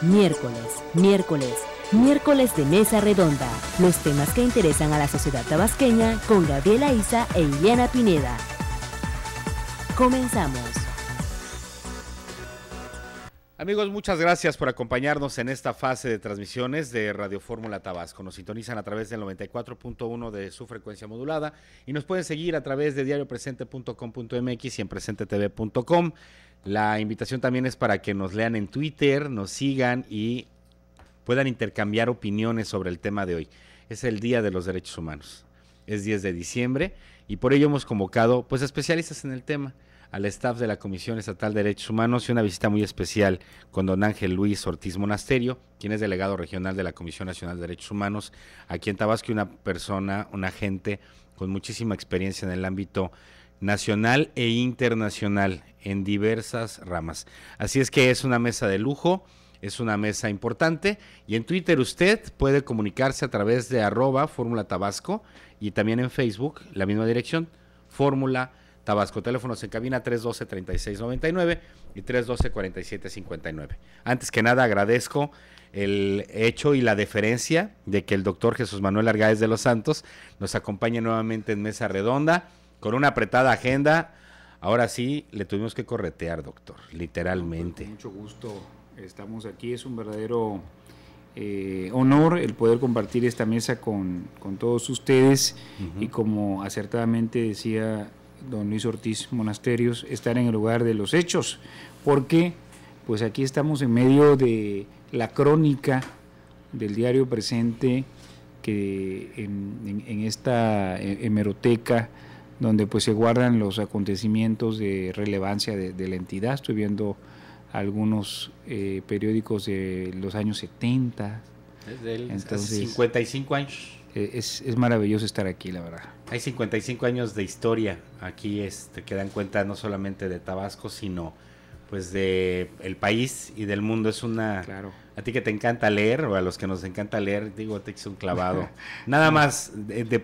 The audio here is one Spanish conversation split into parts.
Miércoles de Mesa Redonda. Los temas que interesan a la sociedad tabasqueña con Gabriela Isa e Iliana Pineda. Comenzamos. Amigos, muchas gracias por acompañarnos en esta fase de transmisiones de Radio Fórmula Tabasco. Nos sintonizan a través del 94.1 de su frecuencia modulada y nos pueden seguir a través de diariopresente.com.mx y en presentetv.com. La invitación también es para que nos lean en Twitter, nos sigan y puedan intercambiar opiniones sobre el tema de hoy. Es el Día de los Derechos Humanos. Es 10 de diciembre y por ello hemos convocado pues especialistas en el tema, al staff de la Comisión Estatal de Derechos Humanos y una visita muy especial con don Ángel Luis Ortiz Monasterio, quien es delegado regional de la Comisión Nacional de Derechos Humanos aquí en Tabasco y una persona, un agente con muchísima experiencia en el ámbito nacional e internacional en diversas ramas. Así es que es una mesa de lujo, es una mesa importante y en Twitter usted puede comunicarse a través de @FórmulaTabasco y también en Facebook, la misma dirección, Fórmula Tabasco. Teléfonos en cabina 312-3699 y 312-4759. Antes que nada agradezco el hecho y la deferencia de que el doctor Jesús Manuel Argáez de los Santos nos acompañe nuevamente en Mesa Redonda con una apretada agenda. Ahora sí, le tuvimos que corretear, doctor, literalmente. Con mucho gusto estamos aquí, es un verdadero honor el poder compartir esta mesa con todos ustedes y como acertadamente decía don Luis Ortiz Monasterios, estar en el lugar de los hechos, porque pues aquí estamos en medio de la crónica del diario Presente, que en esta hemeroteca donde pues se guardan los acontecimientos de relevancia de la entidad. Estoy viendo algunos periódicos de los años 70. Hace 55 años. Es maravilloso estar aquí, la verdad. Hay 55 años de historia aquí, que dan cuenta no solamente de Tabasco, sino pues de el país y del mundo. Es una... Claro. A ti que te encanta leer, o a los que nos encanta leer, digo, te hice un clavado. Nada más,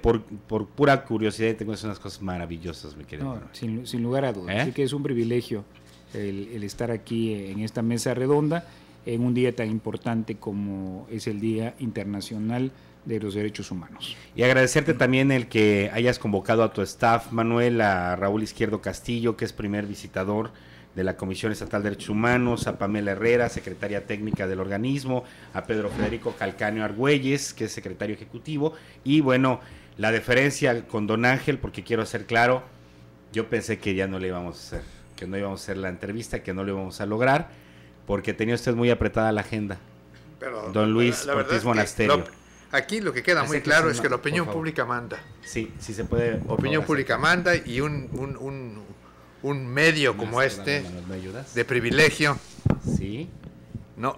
por pura curiosidad, tengo unas cosas maravillosas, mi querido. No, sin lugar a dudas. Así que es un privilegio el estar aquí en esta mesa redonda, en un día tan importante como es el Día Internacional de los Derechos Humanos. Y agradecerte también el que hayas convocado a tu staff, Manuel, a Raúl Izquierdo Castillo, que es primer visitador de la Comisión Estatal de Derechos Humanos, a Pamela Herrera, secretaria técnica del organismo, a Pedro Federico Calcáneo Argüelles, que es secretario ejecutivo, y bueno, la deferencia con don Ángel, porque quiero ser claro, yo pensé que ya no le íbamos a hacer, que no íbamos a hacer la entrevista, que no lo íbamos a lograr, porque tenía usted muy apretada la agenda. Pero don Luis Ortiz Monasterio. Aquí lo que queda muy claro es que la opinión pública manda. Sí, sí se puede. Opinión pública manda y un medio como este, de privilegio, sí, no,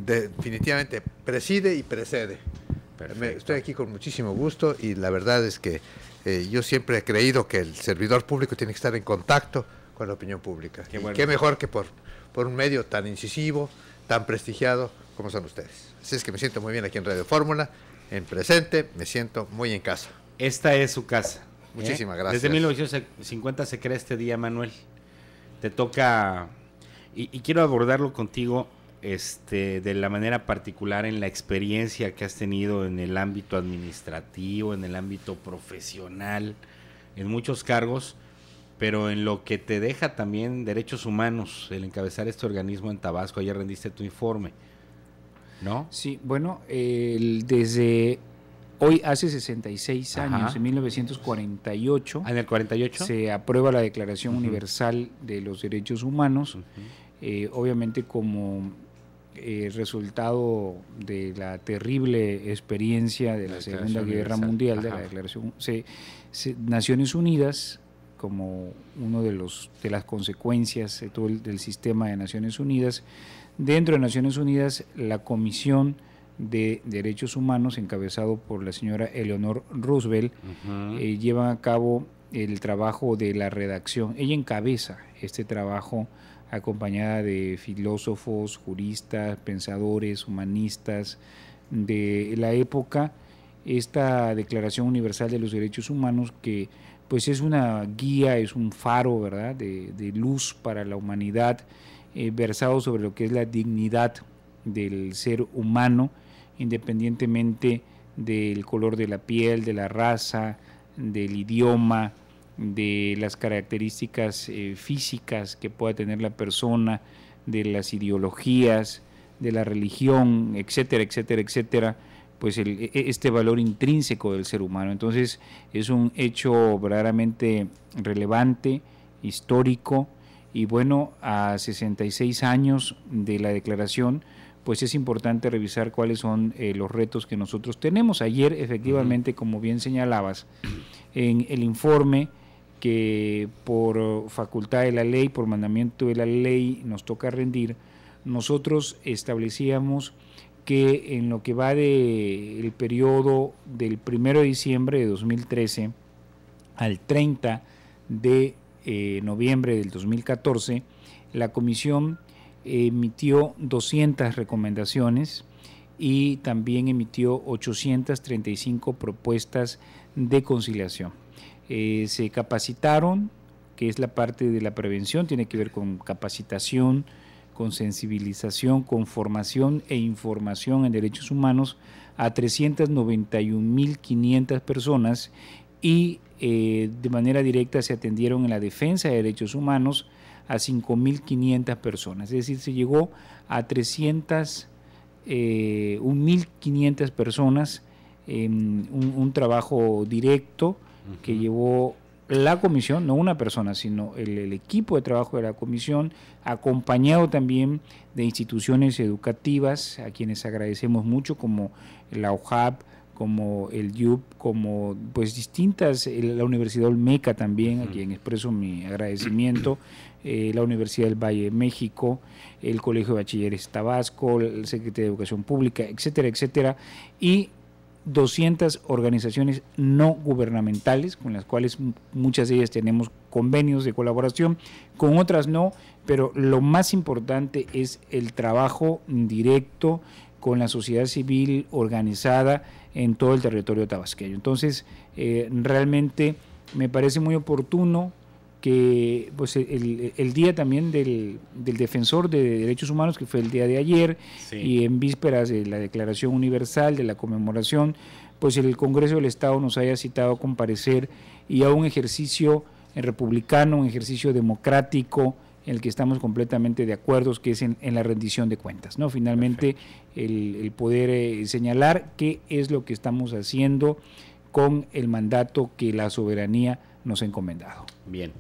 definitivamente preside y precede. Estoy aquí con muchísimo gusto y la verdad es que yo siempre he creído que el servidor público tiene que estar en contacto con la opinión pública. Qué bueno. Qué mejor que por un medio tan incisivo, tan prestigiado como son ustedes. Así es que me siento muy bien aquí en Radio Fórmula, en Presente, me siento muy en casa. Esta es su casa. Muchísimas gracias. Desde 1950 se crea este día, Manuel. Te toca, y quiero abordarlo contigo de la manera particular en la experiencia que has tenido en el ámbito administrativo, en el ámbito profesional, en muchos cargos, pero en lo que te deja también derechos humanos, el encabezar este organismo en Tabasco. Ayer rendiste tu informe, ¿no? Sí, bueno, desde hoy, hace 66 años, en 1948, ¿en el 48? Se aprueba la Declaración Universal de los Derechos Humanos, obviamente como resultado de la terrible experiencia de la Segunda Guerra Mundial, de la Declaración, Naciones Unidas, como uno de las consecuencias de todo del sistema de Naciones Unidas. Dentro de Naciones Unidas, la Comisión de Derechos Humanos, encabezado por la señora Eleanor Roosevelt, lleva a cabo el trabajo de la redacción. Ella encabeza este trabajo acompañada de filósofos, juristas, pensadores, humanistas de la época, esta Declaración Universal de los Derechos Humanos, que pues es una guía, es un faro, ¿verdad?, de luz para la humanidad, versado sobre lo que es la dignidad del ser humano, independientemente del color de la piel, de la raza, del idioma, de las características físicas que pueda tener la persona, de las ideologías, de la religión, etcétera, etcétera, etcétera, pues este valor intrínseco del ser humano. Entonces es un hecho verdaderamente relevante, histórico, y bueno, a 66 años de la declaración, pues es importante revisar cuáles son los retos que nosotros tenemos. Ayer, efectivamente, como bien señalabas, en el informe que por facultad de la ley, por mandamiento de la ley, nos toca rendir, nosotros establecíamos que en lo que va del periodo del 1 de diciembre de 2013 al 30 de noviembre del 2014, la Comisión emitió 200 recomendaciones y también emitió 835 propuestas de conciliación. Se capacitaron, que es la parte de la prevención, tiene que ver con capacitación, con sensibilización, con formación e información en derechos humanos a 391.500 personas y de manera directa se atendieron en la defensa de derechos humanos a 5.500 personas, es decir, se llegó a 1.500 personas en un trabajo directo que llevó la comisión, no una persona, sino el equipo de trabajo de la comisión, acompañado también de instituciones educativas, a quienes agradecemos mucho, como la OJAP, como el IUP, como pues distintas, la Universidad Olmeca también, a quien expreso mi agradecimiento, la Universidad del Valle de México, el Colegio de Bachilleres Tabasco, el Secretario de Educación Pública, etcétera, etcétera, y 200 organizaciones no gubernamentales, con las cuales muchas de ellas tenemos convenios de colaboración, con otras no, pero lo más importante es el trabajo directo con la sociedad civil organizada en todo el territorio tabasqueño. Entonces, realmente me parece muy oportuno que pues el día también del defensor de derechos humanos, que fue el día de ayer, sí, y en vísperas de la Declaración Universal, de la conmemoración, pues el Congreso del Estado nos haya citado a comparecer y a un ejercicio republicano, un ejercicio democrático, en el que estamos completamente de acuerdo, que es en la rendición de cuentas, ¿no? Finalmente, el poder señalar qué es lo que estamos haciendo con el mandato que la soberanía nos ha encomendado. Bien.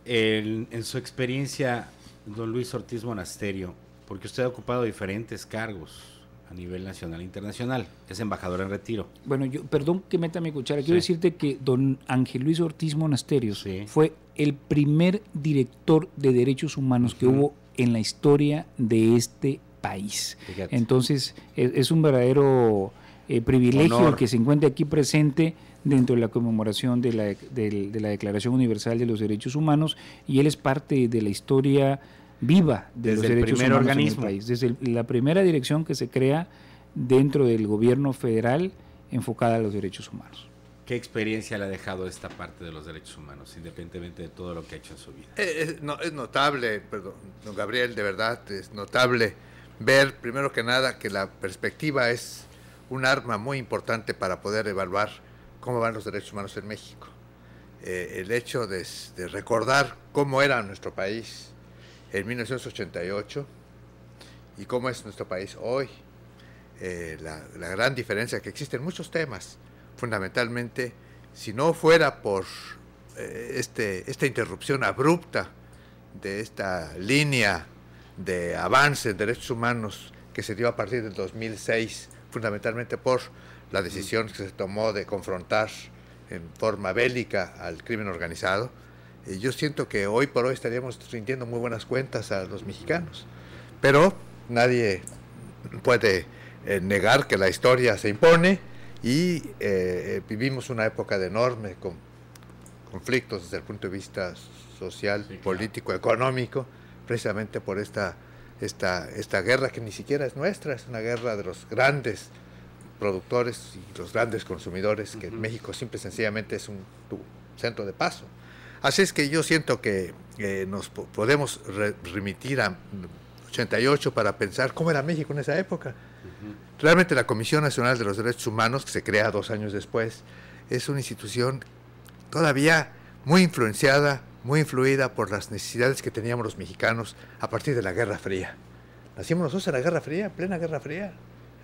En su experiencia, don Luis Ortiz Monasterio, porque usted ha ocupado diferentes cargos a nivel nacional e internacional, es embajador en retiro. Bueno, yo, perdón que meta mi cuchara, quiero decirte que don Ángel Luis Ortiz Monasterio fue el primer director de derechos humanos que hubo en la historia de este país. Fíjate. Entonces, es un verdadero privilegio el que se encuentre aquí presente dentro de la conmemoración de la Declaración Universal de los Derechos Humanos, y él es parte de la historia viva de los derechos humanos en el país, desde la primera dirección que se crea dentro del gobierno federal enfocada a los derechos humanos. ¿Qué experiencia le ha dejado esta parte de los derechos humanos, independientemente de todo lo que ha hecho en su vida? Es notable, perdón, don Gabriel, de verdad, es notable ver, primero que nada, que la perspectiva es un arma muy importante para poder evaluar cómo van los derechos humanos en México. El hecho de recordar cómo era nuestro país en 1988 y cómo es nuestro país hoy, la gran diferencia que existe en muchos temas, fundamentalmente, si no fuera por esta interrupción abrupta de esta línea de avance en derechos humanos que se dio a partir del 2006, fundamentalmente por la decisión que se tomó de confrontar en forma bélica al crimen organizado, yo siento que hoy por hoy estaríamos rindiendo muy buenas cuentas a los mexicanos. Pero nadie puede negar que la historia se impone y vivimos una época de enorme conflictos desde el punto de vista social, político, económico, precisamente por esta guerra que ni siquiera es nuestra, es una guerra de los grandes productores y los grandes consumidores, que México simple y sencillamente es un centro de paso. Así es que yo siento que nos podemos remitir a 88 para pensar cómo era México en esa época. Realmente la Comisión Nacional de los Derechos Humanos, que se crea 2 años después, es una institución todavía muy influenciada, muy influida por las necesidades que teníamos los mexicanos a partir de la Guerra Fría. Nacimos nosotros en la Guerra Fría, plena Guerra Fría.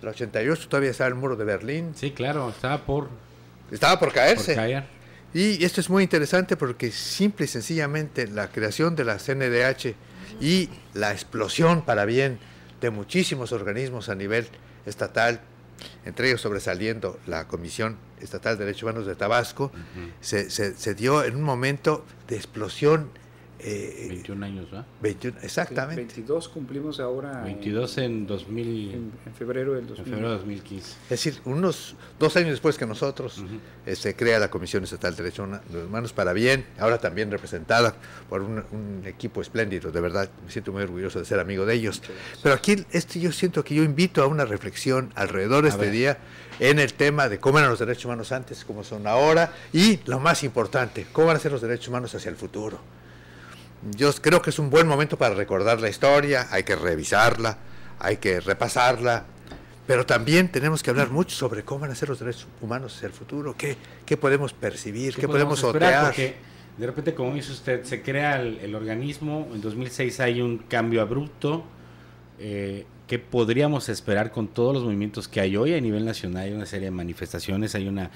En el 88 todavía estaba el muro de Berlín. Sí, claro, estaba por caerse. Por caer. Y esto es muy interesante porque simple y sencillamente la creación de la CNDH y la explosión para bien de muchísimos organismos a nivel estatal, entre ellos sobresaliendo la Comisión Estatal de Derechos Humanos de Tabasco, se dio en un momento de explosión. 21 años, ¿verdad? 21, exactamente. 22 cumplimos ahora. 22 en 2000. En febrero del 2000. En febrero de 2015. Es decir, unos 2 años después que nosotros, se crea la Comisión Estatal de Derechos Humanos para bien, ahora también representada por un equipo espléndido, de verdad, me siento muy orgulloso de ser amigo de ellos. Pero aquí yo siento que yo invito a una reflexión alrededor de este día en el tema de cómo eran los derechos humanos antes, cómo son ahora, y lo más importante, cómo van a ser los derechos humanos hacia el futuro. Yo creo que es un buen momento para recordar la historia, hay que revisarla, hay que repasarla, pero también tenemos que hablar mucho sobre cómo van a ser los derechos humanos hacia el futuro, qué podemos percibir, qué podemos otear. Porque de repente, como dice usted, se crea el organismo, en 2006 hay un cambio abrupto. ¿Qué podríamos esperar con todos los movimientos que hay hoy a nivel nacional? Hay una serie de manifestaciones, hay una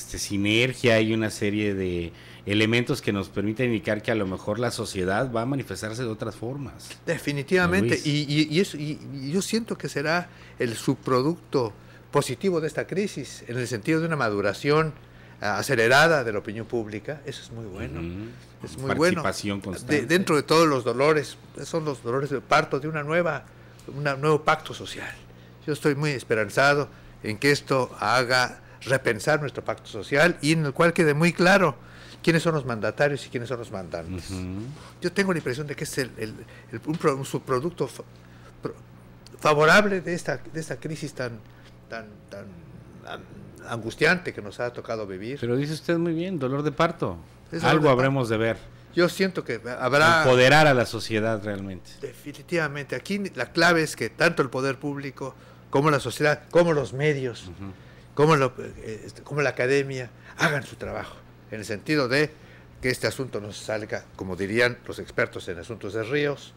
sinergia, hay una serie de elementos que nos permiten indicar que a lo mejor la sociedad va a manifestarse de otras formas. Definitivamente, y yo siento que será el subproducto positivo de esta crisis, en el sentido de una maduración acelerada de la opinión pública. Eso es muy bueno. Es muy participación bueno. Constante. Dentro de todos los dolores, son los dolores de parto de un nuevo pacto social. Yo estoy muy esperanzado en que esto haga repensar nuestro pacto social y en el cual quede muy claro quiénes son los mandatarios y quiénes son los mandantes. Yo tengo la impresión de que es un subproducto favorable de esta crisis tan angustiante que nos ha tocado vivir. Pero dice usted muy bien, dolor de parto. Algo habremos de ver. Yo siento que habrá... Empoderar a la sociedad realmente. Definitivamente. Aquí la clave es que tanto el poder público como la sociedad, como los medios, como la academia, hagan su trabajo, en el sentido de que este asunto no salga, como dirían los expertos en asuntos de ríos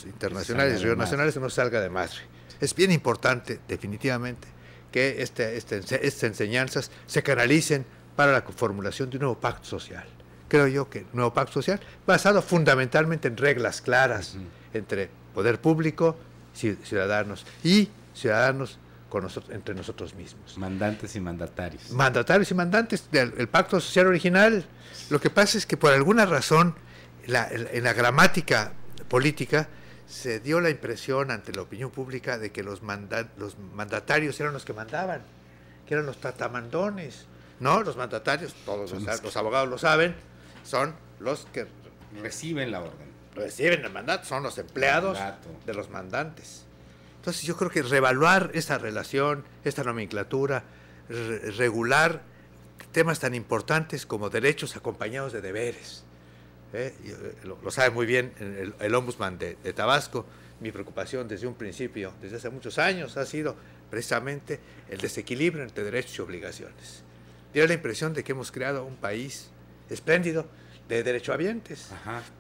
internacionales y ríos nacionales, no salga de madre. Es bien importante, definitivamente, que estas enseñanzas se canalicen para la formulación de un nuevo pacto social. Creo yo que un nuevo pacto social basado fundamentalmente en reglas claras entre poder público, ciudadanos y ciudadanos entre nosotros mismos. Mandantes y mandatarios. Mandatarios y mandantes del pacto social original. Lo que pasa es que por alguna razón en la gramática política se dio la impresión ante la opinión pública de que los mandatarios eran los que mandaban, que eran los tratamandones. No, los mandatarios, todos los abogados lo saben, son los que reciben la orden. Reciben el mandato, son los empleados de los mandantes. Entonces yo creo que reevaluar esta relación, esta nomenclatura, regular temas tan importantes como derechos acompañados de deberes. Lo sabe muy bien el ombudsman de Tabasco. Mi preocupación desde un principio, desde hace muchos años, ha sido precisamente el desequilibrio entre derechos y obligaciones. Dio la impresión de que hemos creado un país espléndido de derechohabientes,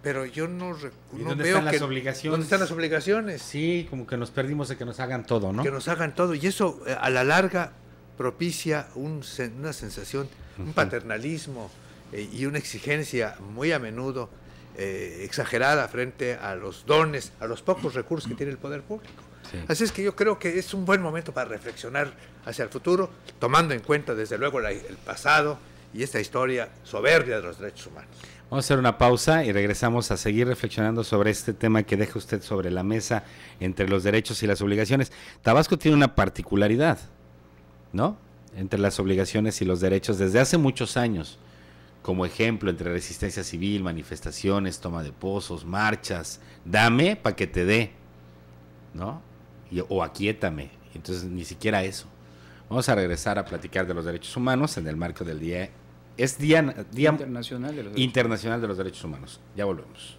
pero yo no veo están las obligaciones. ¿Dónde están las obligaciones? Sí, como que nos perdimos de que nos hagan todo, ¿no? Que nos hagan todo, y eso a la larga propicia una sensación, un paternalismo y una exigencia muy a menudo exagerada frente a los dones, a los pocos recursos que tiene el poder público. Sí. Así es que yo creo que es un buen momento para reflexionar hacia el futuro, tomando en cuenta desde luego el pasado y esta historia soberbia de los derechos humanos. Vamos a hacer una pausa y regresamos a seguir reflexionando sobre este tema que deja usted sobre la mesa entre los derechos y las obligaciones. Tabasco tiene una particularidad, ¿no? Entre las obligaciones y los derechos desde hace muchos años, como ejemplo entre resistencia civil, manifestaciones, toma de pozos, marchas, dame para que te dé, ¿no? O aquíétame. Entonces ni siquiera eso. Vamos a regresar a platicar de los derechos humanos en el marco del Día Internacional de los Derechos Humanos. Ya volvemos.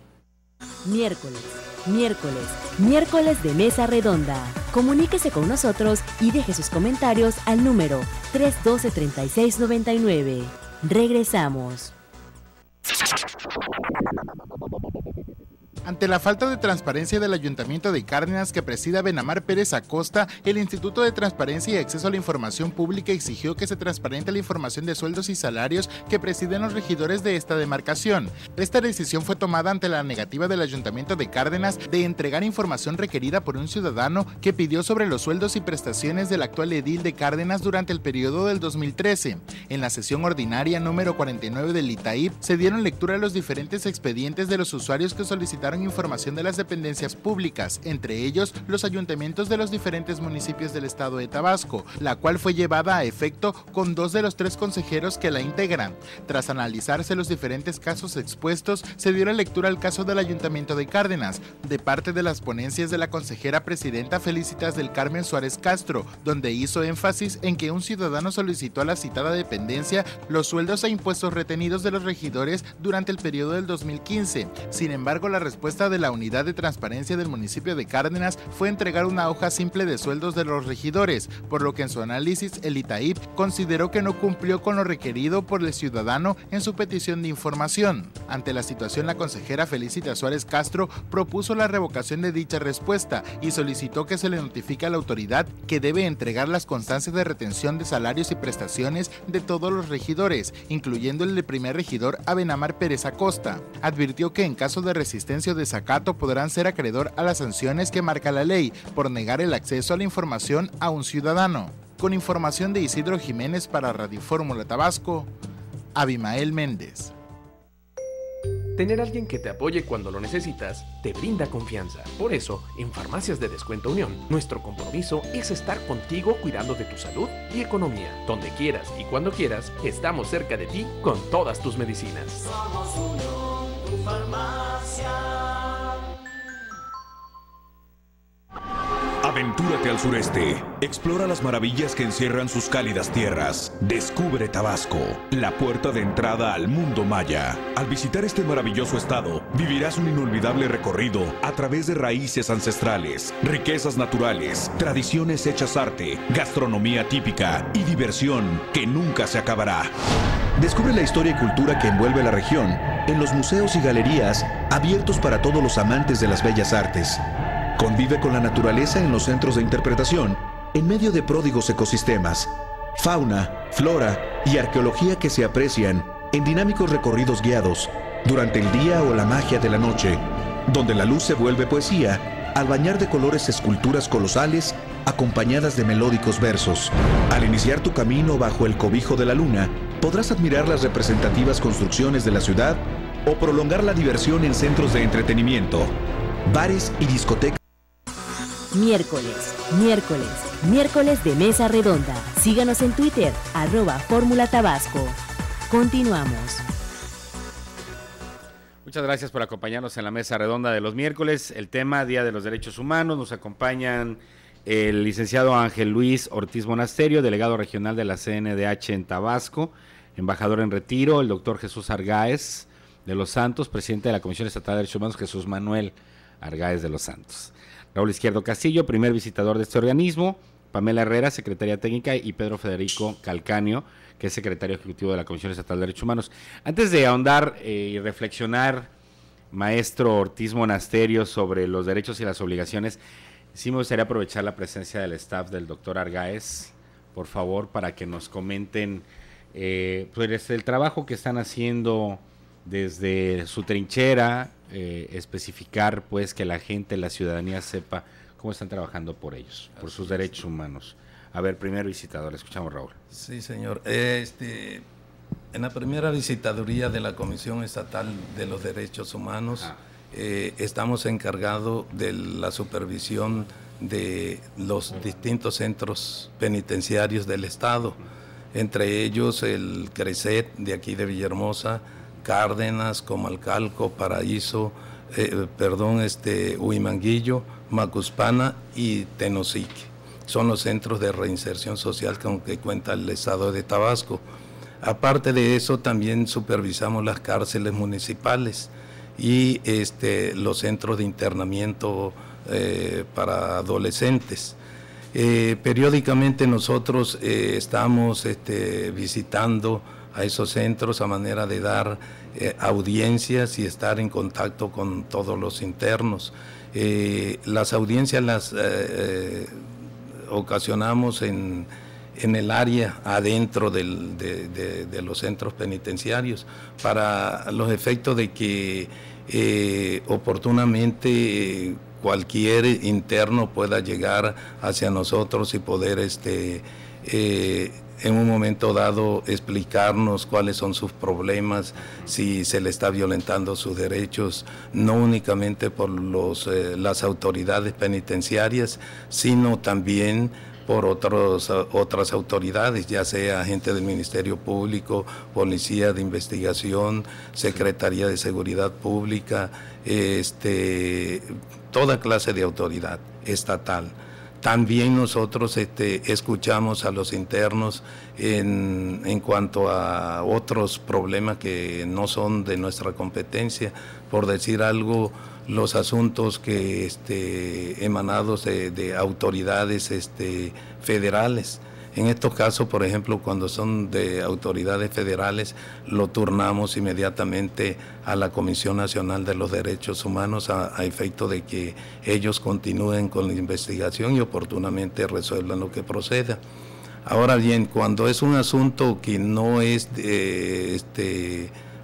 Miércoles, Miércoles de Mesa Redonda. Comuníquese con nosotros y deje sus comentarios al número 312-3699. Regresamos. Ante la falta de transparencia del Ayuntamiento de Cárdenas que presida Benamar Pérez Acosta, el Instituto de Transparencia y Acceso a la Información Pública exigió que se transparente la información de sueldos y salarios que presiden los regidores de esta demarcación. Esta decisión fue tomada ante la negativa del Ayuntamiento de Cárdenas de entregar información requerida por un ciudadano que pidió sobre los sueldos y prestaciones del actual edil de Cárdenas durante el periodo del 2013. En la sesión ordinaria número 49 del ITAIP se dieron lectura a los diferentes expedientes de los usuarios que solicitaron información de las dependencias públicas, entre ellos los ayuntamientos de los diferentes municipios del estado de Tabasco, la cual fue llevada a efecto con 2 de los 3 consejeros que la integran. Tras analizarse los diferentes casos expuestos, se dio la lectura al caso del Ayuntamiento de Cárdenas, de parte de las ponencias de la consejera presidenta Felicitas del Carmen Suárez Castro, donde hizo énfasis en que un ciudadano solicitó a la citada dependencia los sueldos e impuestos retenidos de los regidores durante el periodo del 2015. Sin embargo, la respuesta de la Unidad de Transparencia del municipio de Cárdenas fue entregar una hoja simple de sueldos de los regidores, por lo que en su análisis el ITAIP consideró que no cumplió con lo requerido por el ciudadano en su petición de información. Ante la situación, la consejera Felicitas Suárez Castro propuso la revocación de dicha respuesta y solicitó que se le notifique a la autoridad que debe entregar las constancias de retención de salarios y prestaciones de todos los regidores, incluyendo el del primer regidor Abenamar Pérez Acosta. Advirtió que en caso de resistencia o desacato podrán ser acreedor a las sanciones que marca la ley por negar el acceso a la información a un ciudadano. Con información de Isidro Jiménez para Radio Fórmula Tabasco, Abimael Méndez. Tener a alguien que te apoye cuando lo necesitas te brinda confianza. Por eso, en Farmacias de Descuento Unión, nuestro compromiso es estar contigo cuidando de tu salud y economía. Donde quieras y cuando quieras, estamos cerca de ti con todas tus medicinas. Somos Unión, tu farmacia. Aventúrate al sureste. Explora las maravillas que encierran sus cálidas tierras. Descubre Tabasco, la puerta de entrada al mundo maya. Al visitar este maravilloso estado, vivirás un inolvidable recorrido a través de raíces ancestrales, riquezas naturales, tradiciones hechas arte, gastronomía típica y diversión que nunca se acabará. Descubre la historia y cultura que envuelve la región en los museos y galerías abiertos para todos los amantes de las bellas artes. Convive con la naturaleza en los centros de interpretación, en medio de pródigos ecosistemas, fauna, flora y arqueología que se aprecian en dinámicos recorridos guiados durante el día o la magia de la noche, donde la luz se vuelve poesía al bañar de colores esculturas colosales acompañadas de melódicos versos. Al iniciar tu camino bajo el cobijo de la luna, podrás admirar las representativas construcciones de la ciudad o prolongar la diversión en centros de entretenimiento, bares y discotecas. Miércoles de Mesa Redonda. Síganos en Twitter, @Fórmula Tabasco. Continuamos. Muchas gracias por acompañarnos en la Mesa Redonda de los miércoles. El tema, Día de los Derechos Humanos. Nos acompañan el licenciado Ángel Luis Ortiz Monasterio, delegado regional de la CNDH en Tabasco, embajador en retiro, el doctor Jesús Argáez de los Santos, presidente de la Comisión Estatal de Derechos Humanos, Jesús Manuel Argáez de los Santos. Raúl Izquierdo Castillo, primer visitador de este organismo, Pamela Herrera, secretaria técnica, y Pedro Federico Calcaño, que es secretario ejecutivo de la Comisión Estatal de Derechos Humanos. Antes de ahondar y reflexionar, maestro Ortiz Monasterio, sobre los derechos y las obligaciones, sí me gustaría aprovechar la presencia del staff del doctor Argáez, por favor, para que nos comenten pues el trabajo que están haciendo desde su trinchera, especificar pues que la gente, la ciudadanía sepa cómo están trabajando por ellos, por sus derechos humanos. A ver, primer visitador, escuchamos, Raúl. Sí, señor. En la primera visitaduría de la Comisión Estatal de los Derechos Humanos, estamos encargados de la supervisión de los distintos centros penitenciarios del Estado, entre ellos el CRECET de aquí de Villahermosa, Cárdenas, Comalcalco, Paraíso, Huimanguillo, Macuspana y Tenosique. Son los centros de reinserción social con que cuenta el Estado de Tabasco. Aparte de eso, también supervisamos las cárceles municipales. y los centros de internamiento para adolescentes. Periódicamente nosotros estamos visitando a esos centros a manera de dar audiencias y estar en contacto con todos los internos. Las audiencias las ocasionamos en el área adentro de los centros penitenciarios para los efectos de que oportunamente cualquier interno pueda llegar hacia nosotros y poder en un momento dado explicarnos cuáles son sus problemas, si se le está violentando sus derechos, no únicamente por las autoridades penitenciarias, sino también por otras autoridades, ya sea agente del Ministerio Público, Policía de Investigación, Secretaría de Seguridad Pública, toda clase de autoridad estatal. También nosotros escuchamos a los internos en cuanto a otros problemas que no son de nuestra competencia, por decir algo, los asuntos que emanados de autoridades federales. En estos casos, por ejemplo, cuando son de autoridades federales, lo turnamos inmediatamente a la Comisión Nacional de los Derechos Humanos a efecto de que ellos continúen con la investigación y oportunamente resuelvan lo que proceda. Ahora bien, cuando es un asunto que no es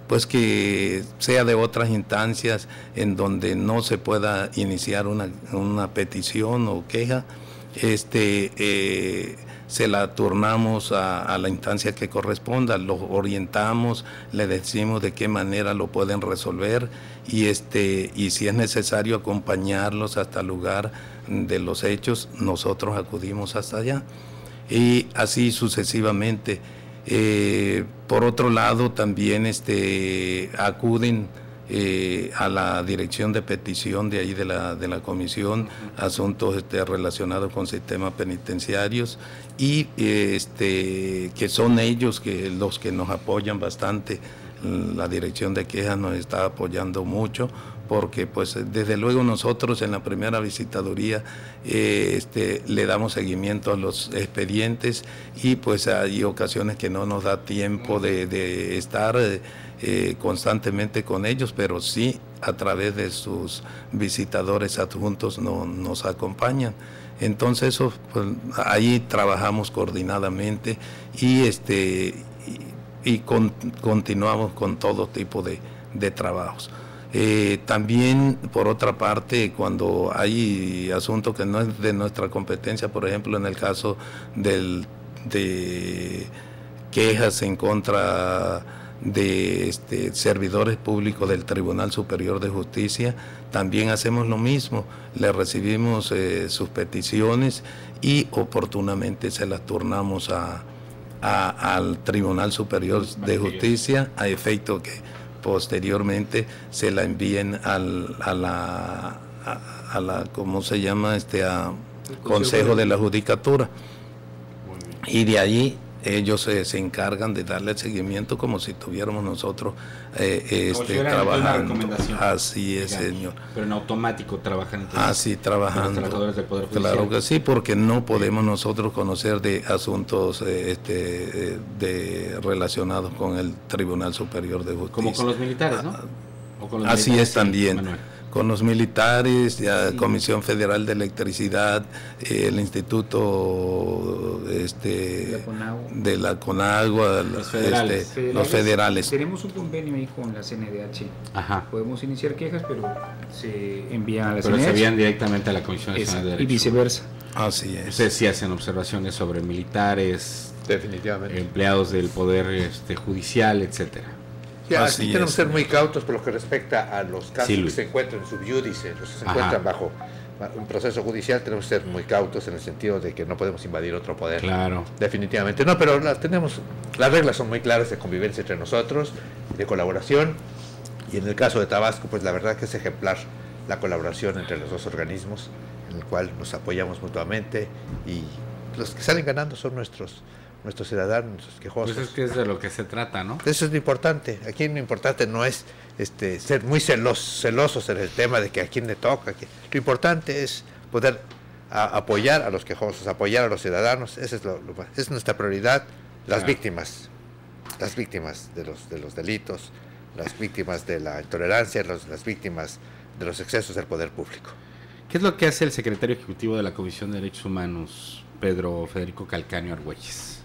pues que sea de otras instancias en donde no se pueda iniciar una petición o queja, se la turnamos a la instancia que corresponda, los orientamos, le decimos de qué manera lo pueden resolver y si es necesario acompañarlos hasta el lugar de los hechos, nosotros acudimos hasta allá y así sucesivamente. Por otro lado, también acuden a la dirección de petición de ahí de la comisión, asuntos relacionados con sistemas penitenciarios y que son ellos los que nos apoyan bastante. La dirección de quejas nos está apoyando mucho porque pues desde luego nosotros en la primera visitaduría le damos seguimiento a los expedientes y pues hay ocasiones que no nos da tiempo de estar constantemente con ellos, pero sí a través de sus visitadores adjuntos nos acompañan. Entonces eso, pues, ahí trabajamos coordinadamente y continuamos con todo tipo de trabajos. También, por otra parte, cuando hay asuntos que no es de nuestra competencia, por ejemplo, en el caso de quejas en contra de servidores públicos del Tribunal Superior de Justicia, también hacemos lo mismo, le recibimos sus peticiones y oportunamente se las turnamos al Tribunal Superior de Justicia a efecto que posteriormente se la envíen a la ¿cómo se llama? A Consejo de la Judicatura. Y de allí ellos se encargan de darle seguimiento como si tuviéramos nosotros trabajando. Así es, señor. Pero en automático trabajan entre así trabajando. Los trabajadores del Poder Judicial. Claro que sí, porque no podemos nosotros conocer de asuntos relacionados con el Tribunal Superior de Justicia. Como con los militares, ¿no? O con los así militares, es también. Manuel. Con los militares, la Comisión Federal de Electricidad, el Instituto de la Conagua, los federales. Tenemos un convenio ahí con la CNDH. Ajá. Podemos iniciar quejas, pero se envían a la CNDH. Pero se envían directamente a la Comisión Nacional de Derechos. Y viceversa. Así es. Ustedes sí hacen observaciones sobre militares, definitivamente, empleados del Poder judicial, etcétera. Ya, aquí tenemos que ser muy cautos por lo que respecta a los casos que se encuentran en subyúdice, los que se encuentran bajo un proceso judicial. Tenemos que ser muy cautos en el sentido de que no podemos invadir otro poder. Claro. Definitivamente. No, pero las reglas son muy claras de convivencia entre nosotros, de colaboración, y en el caso de Tabasco, pues la verdad que es ejemplar la colaboración entre los dos organismos, en el cual nos apoyamos mutuamente y los que salen ganando son nuestros nuestros ciudadanos, nuestros quejosos. Pues es que es de lo que se trata, ¿no? Eso es lo importante. Aquí lo importante no es ser muy celosos en el tema de que a quién le toca. Lo importante es poder apoyar a los quejosos, apoyar a los ciudadanos. Esa es nuestra prioridad. Las víctimas de los delitos, las víctimas de la intolerancia, las víctimas de los excesos del poder público. ¿Qué es lo que hace el secretario ejecutivo de la Comisión de Derechos Humanos, Pedro Federico Calcaño Argüelles?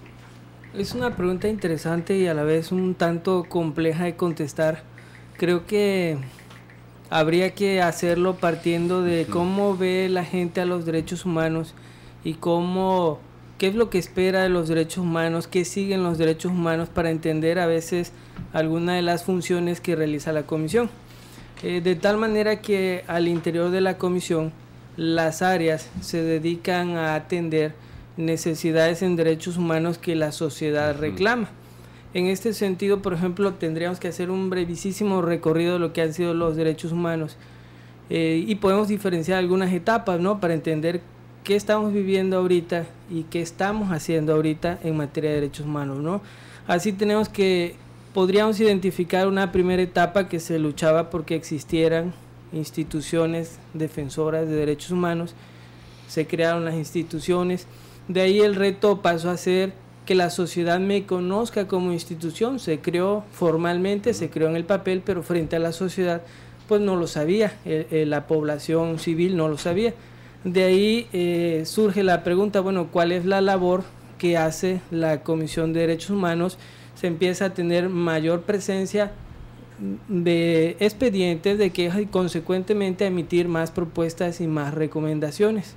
Es una pregunta interesante y a la vez un tanto compleja de contestar. Creo que habría que hacerlo partiendo de cómo ve la gente a los derechos humanos y qué es lo que espera de los derechos humanos, qué siguen los derechos humanos, para entender a veces alguna de las funciones que realiza la comisión. De tal manera que al interior de la comisión las áreas se dedican a atender necesidades en derechos humanos que la sociedad reclama. En este sentido, por ejemplo, tendríamos que hacer un brevísimo recorrido de lo que han sido los derechos humanos y podemos diferenciar algunas etapas, ¿no?, para entender qué estamos viviendo ahorita y qué estamos haciendo ahorita en materia de derechos humanos, ¿no? Así podríamos identificar una primera etapa que se luchaba porque existieran instituciones defensoras de derechos humanos, se crearon las instituciones, de ahí el reto pasó a ser que la sociedad me conozca como institución, se creó formalmente, se creó en el papel, pero frente a la sociedad pues no lo sabía, la población civil no lo sabía. De ahí surge la pregunta, bueno, ¿cuál es la labor que hace la Comisión de Derechos Humanos? Se empieza a tener mayor presencia de expedientes, de quejas y consecuentemente a emitir más propuestas y más recomendaciones.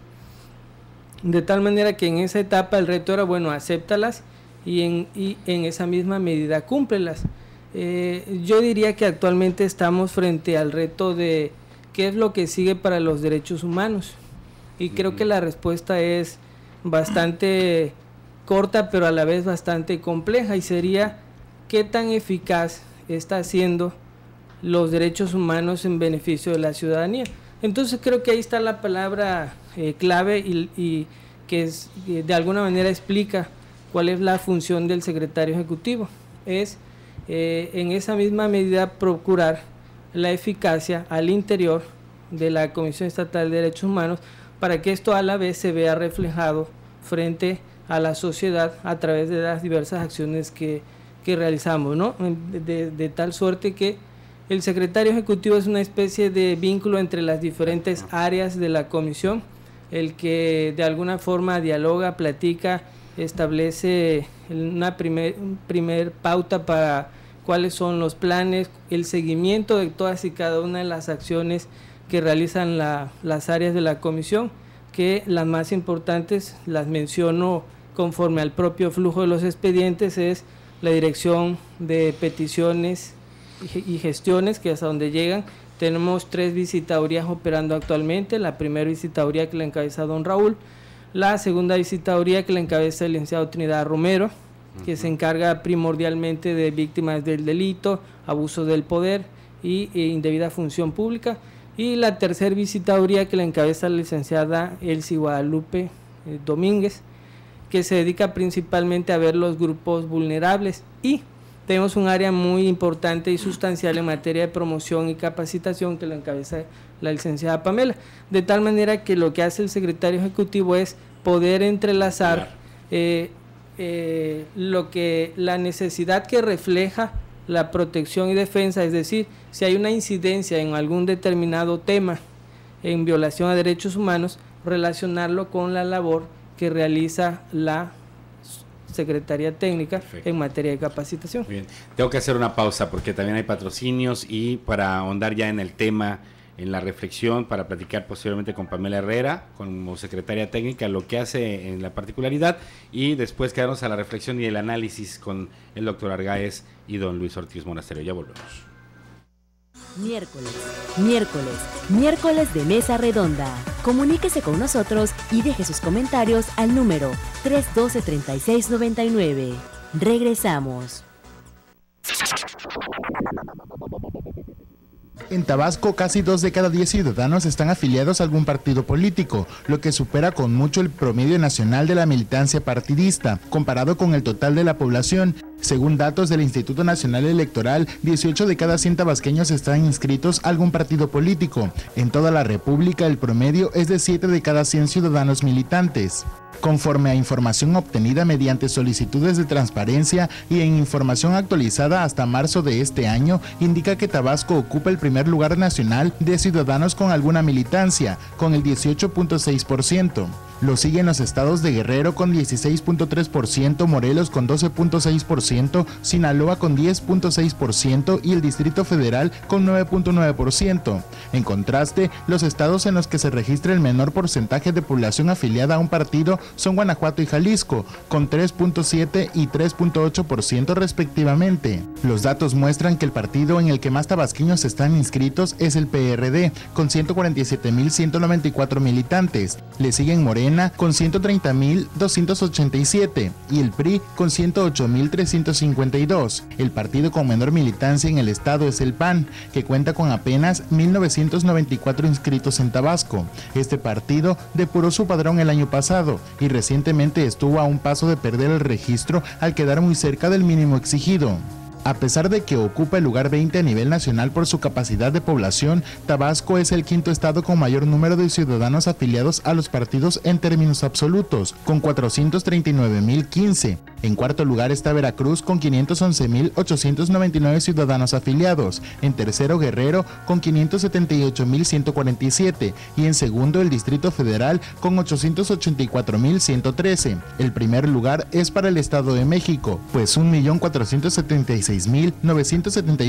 De tal manera que en esa etapa el reto era, bueno, acéptalas y en esa misma medida cúmplelas. Yo diría que actualmente estamos frente al reto de qué es lo que sigue para los derechos humanos. Y creo que la respuesta es bastante corta, pero a la vez bastante compleja, y sería qué tan eficaz está haciendo los derechos humanos en beneficio de la ciudadanía. Entonces creo que ahí está la palabra clave y que de alguna manera explica cuál es la función del secretario ejecutivo. Es en esa misma medida procurar la eficacia al interior de la Comisión Estatal de Derechos Humanos, para que esto a la vez se vea reflejado frente a la sociedad a través de las diversas acciones que realizamos, ¿no? De tal suerte que el secretario ejecutivo es una especie de vínculo entre las diferentes áreas de la comisión, el que de alguna forma dialoga, platica, establece una primer pauta para cuáles son los planes, el seguimiento de todas y cada una de las acciones que realizan las áreas de la comisión, que las más importantes las menciono conforme al propio flujo de los expedientes, es la dirección de peticiones y gestiones, que hasta donde llegan. Tenemos 3 visitadurías operando actualmente, la primera visitaduría que la encabeza don Raúl, la segunda visitaduría que la encabeza el licenciado Trinidad Romero, que se encarga primordialmente de víctimas del delito, abuso del poder y indebida función pública, y la tercera visitaduría que la encabeza la licenciada Elsie Guadalupe Domínguez, que se dedica principalmente a ver los grupos vulnerables, y tenemos un área muy importante y sustancial en materia de promoción y capacitación que la encabeza la licenciada Pamela, de tal manera que lo que hace el secretario ejecutivo es poder entrelazar la necesidad que refleja la protección y defensa, es decir, si hay una incidencia en algún determinado tema en violación a derechos humanos, relacionarlo con la labor que realiza la Secretaría Técnica. Perfecto. En materia de capacitación. Bien, tengo que hacer una pausa porque también hay patrocinios, y para ahondar ya en el tema, en la reflexión, para platicar posteriormente con Pamela Herrera, como secretaria técnica, lo que hace en la particularidad, y después quedarnos a la reflexión y el análisis con el doctor Argáez y don Luis Ortiz Monasterio. Ya volvemos. Miércoles de Mesa Redonda. Comuníquese con nosotros y deje sus comentarios al número 312-3699. Regresamos. En Tabasco, casi 2 de cada 10 ciudadanos están afiliados a algún partido político, lo que supera con mucho el promedio nacional de la militancia partidista, comparado con el total de la población. Según datos del Instituto Nacional Electoral, 18 de cada 100 tabasqueños están inscritos a algún partido político. En toda la República, el promedio es de 7 de cada 100 ciudadanos militantes. Conforme a información obtenida mediante solicitudes de transparencia y en información actualizada hasta marzo de este año, indica que Tabasco ocupa el primer lugar nacional de ciudadanos con alguna militancia, con el 18.6%. Lo siguen los estados de Guerrero con 16.3%, Morelos con 12.6%, Sinaloa con 10.6% y el Distrito Federal con 9.9%. En contraste, los estados en los que se registra el menor porcentaje de población afiliada a un partido son Guanajuato y Jalisco, con 3.7 y 3.8% respectivamente. Los datos muestran que el partido en el que más tabasqueños están inscritos es el PRD, con 147.194 militantes. Le siguen Morena con 130.287 y el PRI con 108.352. El partido con menor militancia en el estado es el PAN, que cuenta con apenas 1.994 inscritos en Tabasco. Este partido depuró su padrón el año pasado y recientemente estuvo a un paso de perder el registro al quedar muy cerca del mínimo exigido. A pesar de que ocupa el lugar 20 a nivel nacional por su capacidad de población, Tabasco es el quinto estado con mayor número de ciudadanos afiliados a los partidos en términos absolutos, con 439.015. En cuarto lugar está Veracruz con 511.899 ciudadanos afiliados, en tercero Guerrero con 578.147 y en segundo el Distrito Federal con 884.113. El primer lugar es para el Estado de México, pues 1.476.971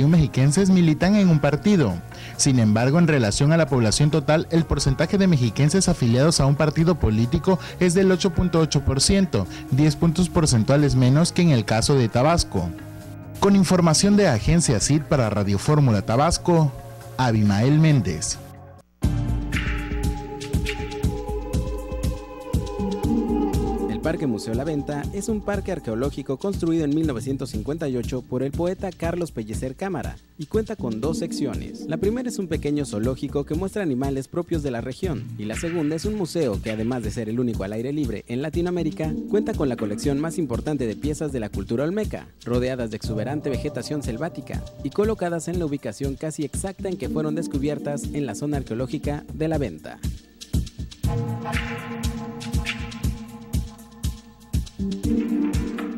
mexiquenses militan en un partido. Sin embargo, en relación a la población total, el porcentaje de mexiquenses afiliados a un partido político es del 8.8%, 10 puntos porcentuales menos que en el caso de Tabasco. Con información de Agencia CID para Radio Fórmula Tabasco, Abimael Méndez. El Parque Museo La Venta es un parque arqueológico construido en 1958 por el poeta Carlos Pellicer Cámara y cuenta con 2 secciones. La primera es un pequeño zoológico que muestra animales propios de la región y la segunda es un museo que, además de ser el único al aire libre en Latinoamérica, cuenta con la colección más importante de piezas de la cultura olmeca, rodeadas de exuberante vegetación selvática y colocadas en la ubicación casi exacta en que fueron descubiertas en la zona arqueológica de La Venta.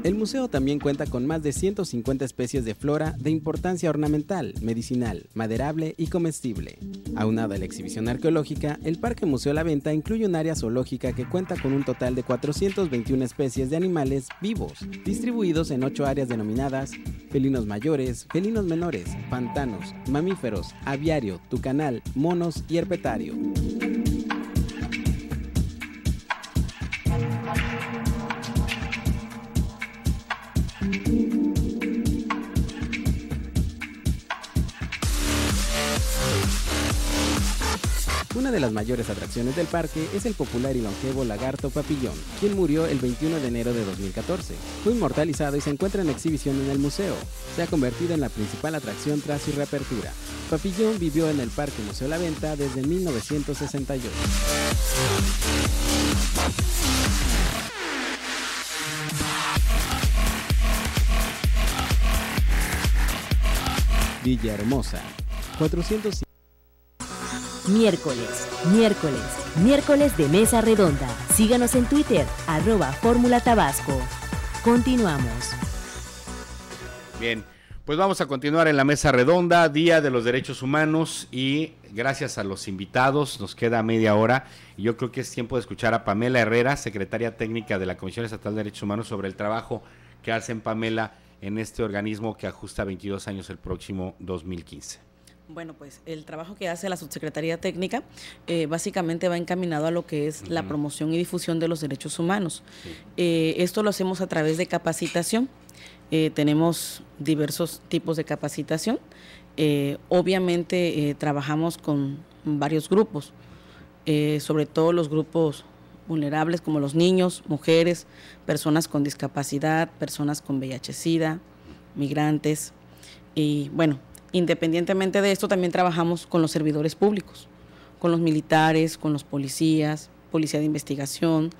El museo también cuenta con más de 150 especies de flora de importancia ornamental, medicinal, maderable y comestible. Aunada a la exhibición arqueológica, el Parque Museo La Venta incluye un área zoológica que cuenta con un total de 421 especies de animales vivos, distribuidos en 8 áreas denominadas felinos mayores, felinos menores, pantanos, mamíferos, aviario, tucanal, monos y herpetario. Una de las mayores atracciones del parque es el popular y longevo lagarto Papillón, quien murió el 21 de enero de 2014. Fue inmortalizado y se encuentra en exhibición en el museo. Se ha convertido en la principal atracción tras su reapertura. Papillón vivió en el Parque Museo La Venta desde 1968. Villahermosa, 400. Miércoles de Mesa Redonda. Síganos en Twitter, @Fórmula Tabasco. Continuamos. Bien, pues vamos a continuar en la Mesa Redonda, Día de los Derechos Humanos, y gracias a los invitados, nos queda media hora, y yo creo que es tiempo de escuchar a Pamela Herrera, secretaria técnica de la Comisión Estatal de Derechos Humanos, sobre el trabajo que hacen, Pamela, en este organismo que ajusta 22 años el próximo 2015. Bueno, pues el trabajo que hace la Subsecretaría Técnica básicamente va encaminado a lo que es la promoción y difusión de los derechos humanos. Sí. Esto lo hacemos a través de capacitación. Tenemos diversos tipos de capacitación. Obviamente trabajamos con varios grupos, sobre todo los grupos vulnerables como los niños, mujeres, personas con discapacidad, personas con VIH-Sida, migrantes, y bueno, Independientemente de esto, también trabajamos con los servidores públicos, con los militares, con los policías, policía de investigación,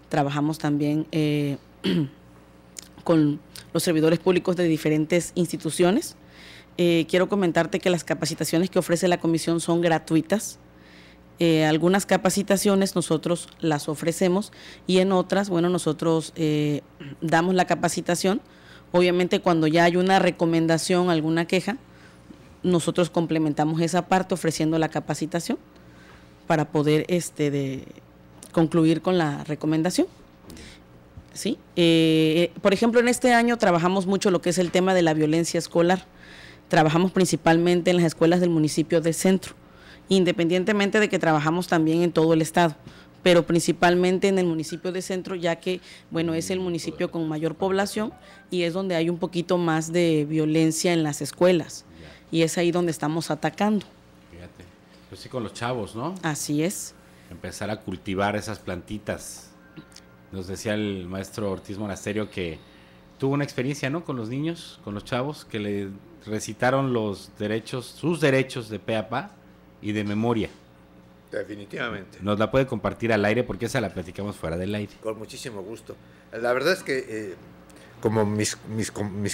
trabajamos también con los servidores públicos de diferentes instituciones. Quiero comentarte que las capacitaciones que ofrece la comisión son gratuitas. Algunas capacitaciones nosotros las ofrecemos y en otras, bueno, nosotros damos la capacitación. Obviamente cuando ya hay una recomendación, alguna queja, nosotros complementamos esa parte ofreciendo la capacitación para poder concluir con la recomendación. ¿Sí? Por ejemplo, en este año trabajamos mucho lo que es el tema de la violencia escolar. Trabajamos principalmente en las escuelas del municipio de Centro, independientemente de que trabajamos también en todo el estado, pero principalmente en el municipio de Centro, ya que, bueno, es el municipio con mayor población y es donde hay un poquito más de violencia en las escuelas. Y es ahí donde estamos atacando. Fíjate, pues sí, con los chavos, ¿no? Así es. Empezar a cultivar esas plantitas. Nos decía el maestro Ortiz Monasterio que tuvo una experiencia, ¿no? Con los niños, con los chavos, que le recitaron los derechos, sus derechos de pe a pa y de memoria. Definitivamente. Nos la puede compartir al aire porque esa la platicamos fuera del aire. Con muchísimo gusto. La verdad es que como mis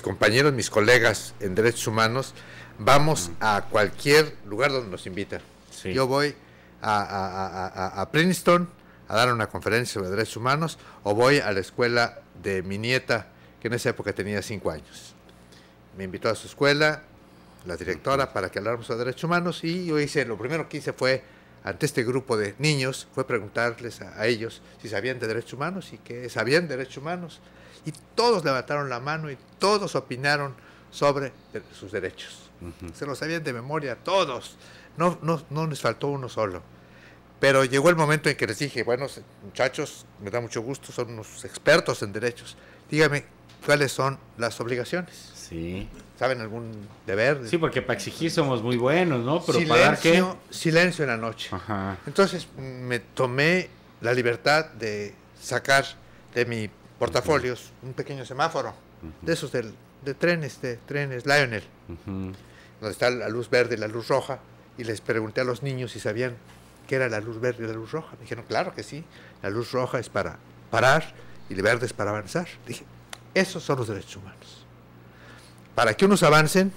compañeros, mis colegas en derechos humanos, vamos a cualquier lugar donde nos invitan. Sí. Yo voy a Princeton a dar una conferencia sobre derechos humanos, o voy a la escuela de mi nieta, que en esa época tenía 5 años. Me invitó a su escuela, la directora, para que habláramos de derechos humanos, y yo lo primero que hice fue, ante este grupo de niños, fue preguntarles a ellos si sabían de derechos humanos y que sabían de derechos humanos. Y todos levantaron la mano y todos opinaron sobre sus derechos. Se los sabían de memoria, todos. No les faltó uno solo. Pero llegó el momento en que les dije, bueno, muchachos, me da mucho gusto, son unos expertos en derechos. Dígame, ¿cuáles son las obligaciones? Sí. ¿Saben algún deber? Sí, porque para exigir somos muy buenos, ¿no? Pero para dar qué. Silencio en la noche. Ajá. Entonces me tomé la libertad de sacar de mi portafolios un pequeño semáforo, de esos de trenes Lionel, donde está la luz verde y la luz roja, y les pregunté a los niños si sabían qué era la luz verde y la luz roja. Me dijeron, claro que sí, la luz roja es para parar y la verde es para avanzar. Dije, esos son los derechos humanos. Para que unos avancen,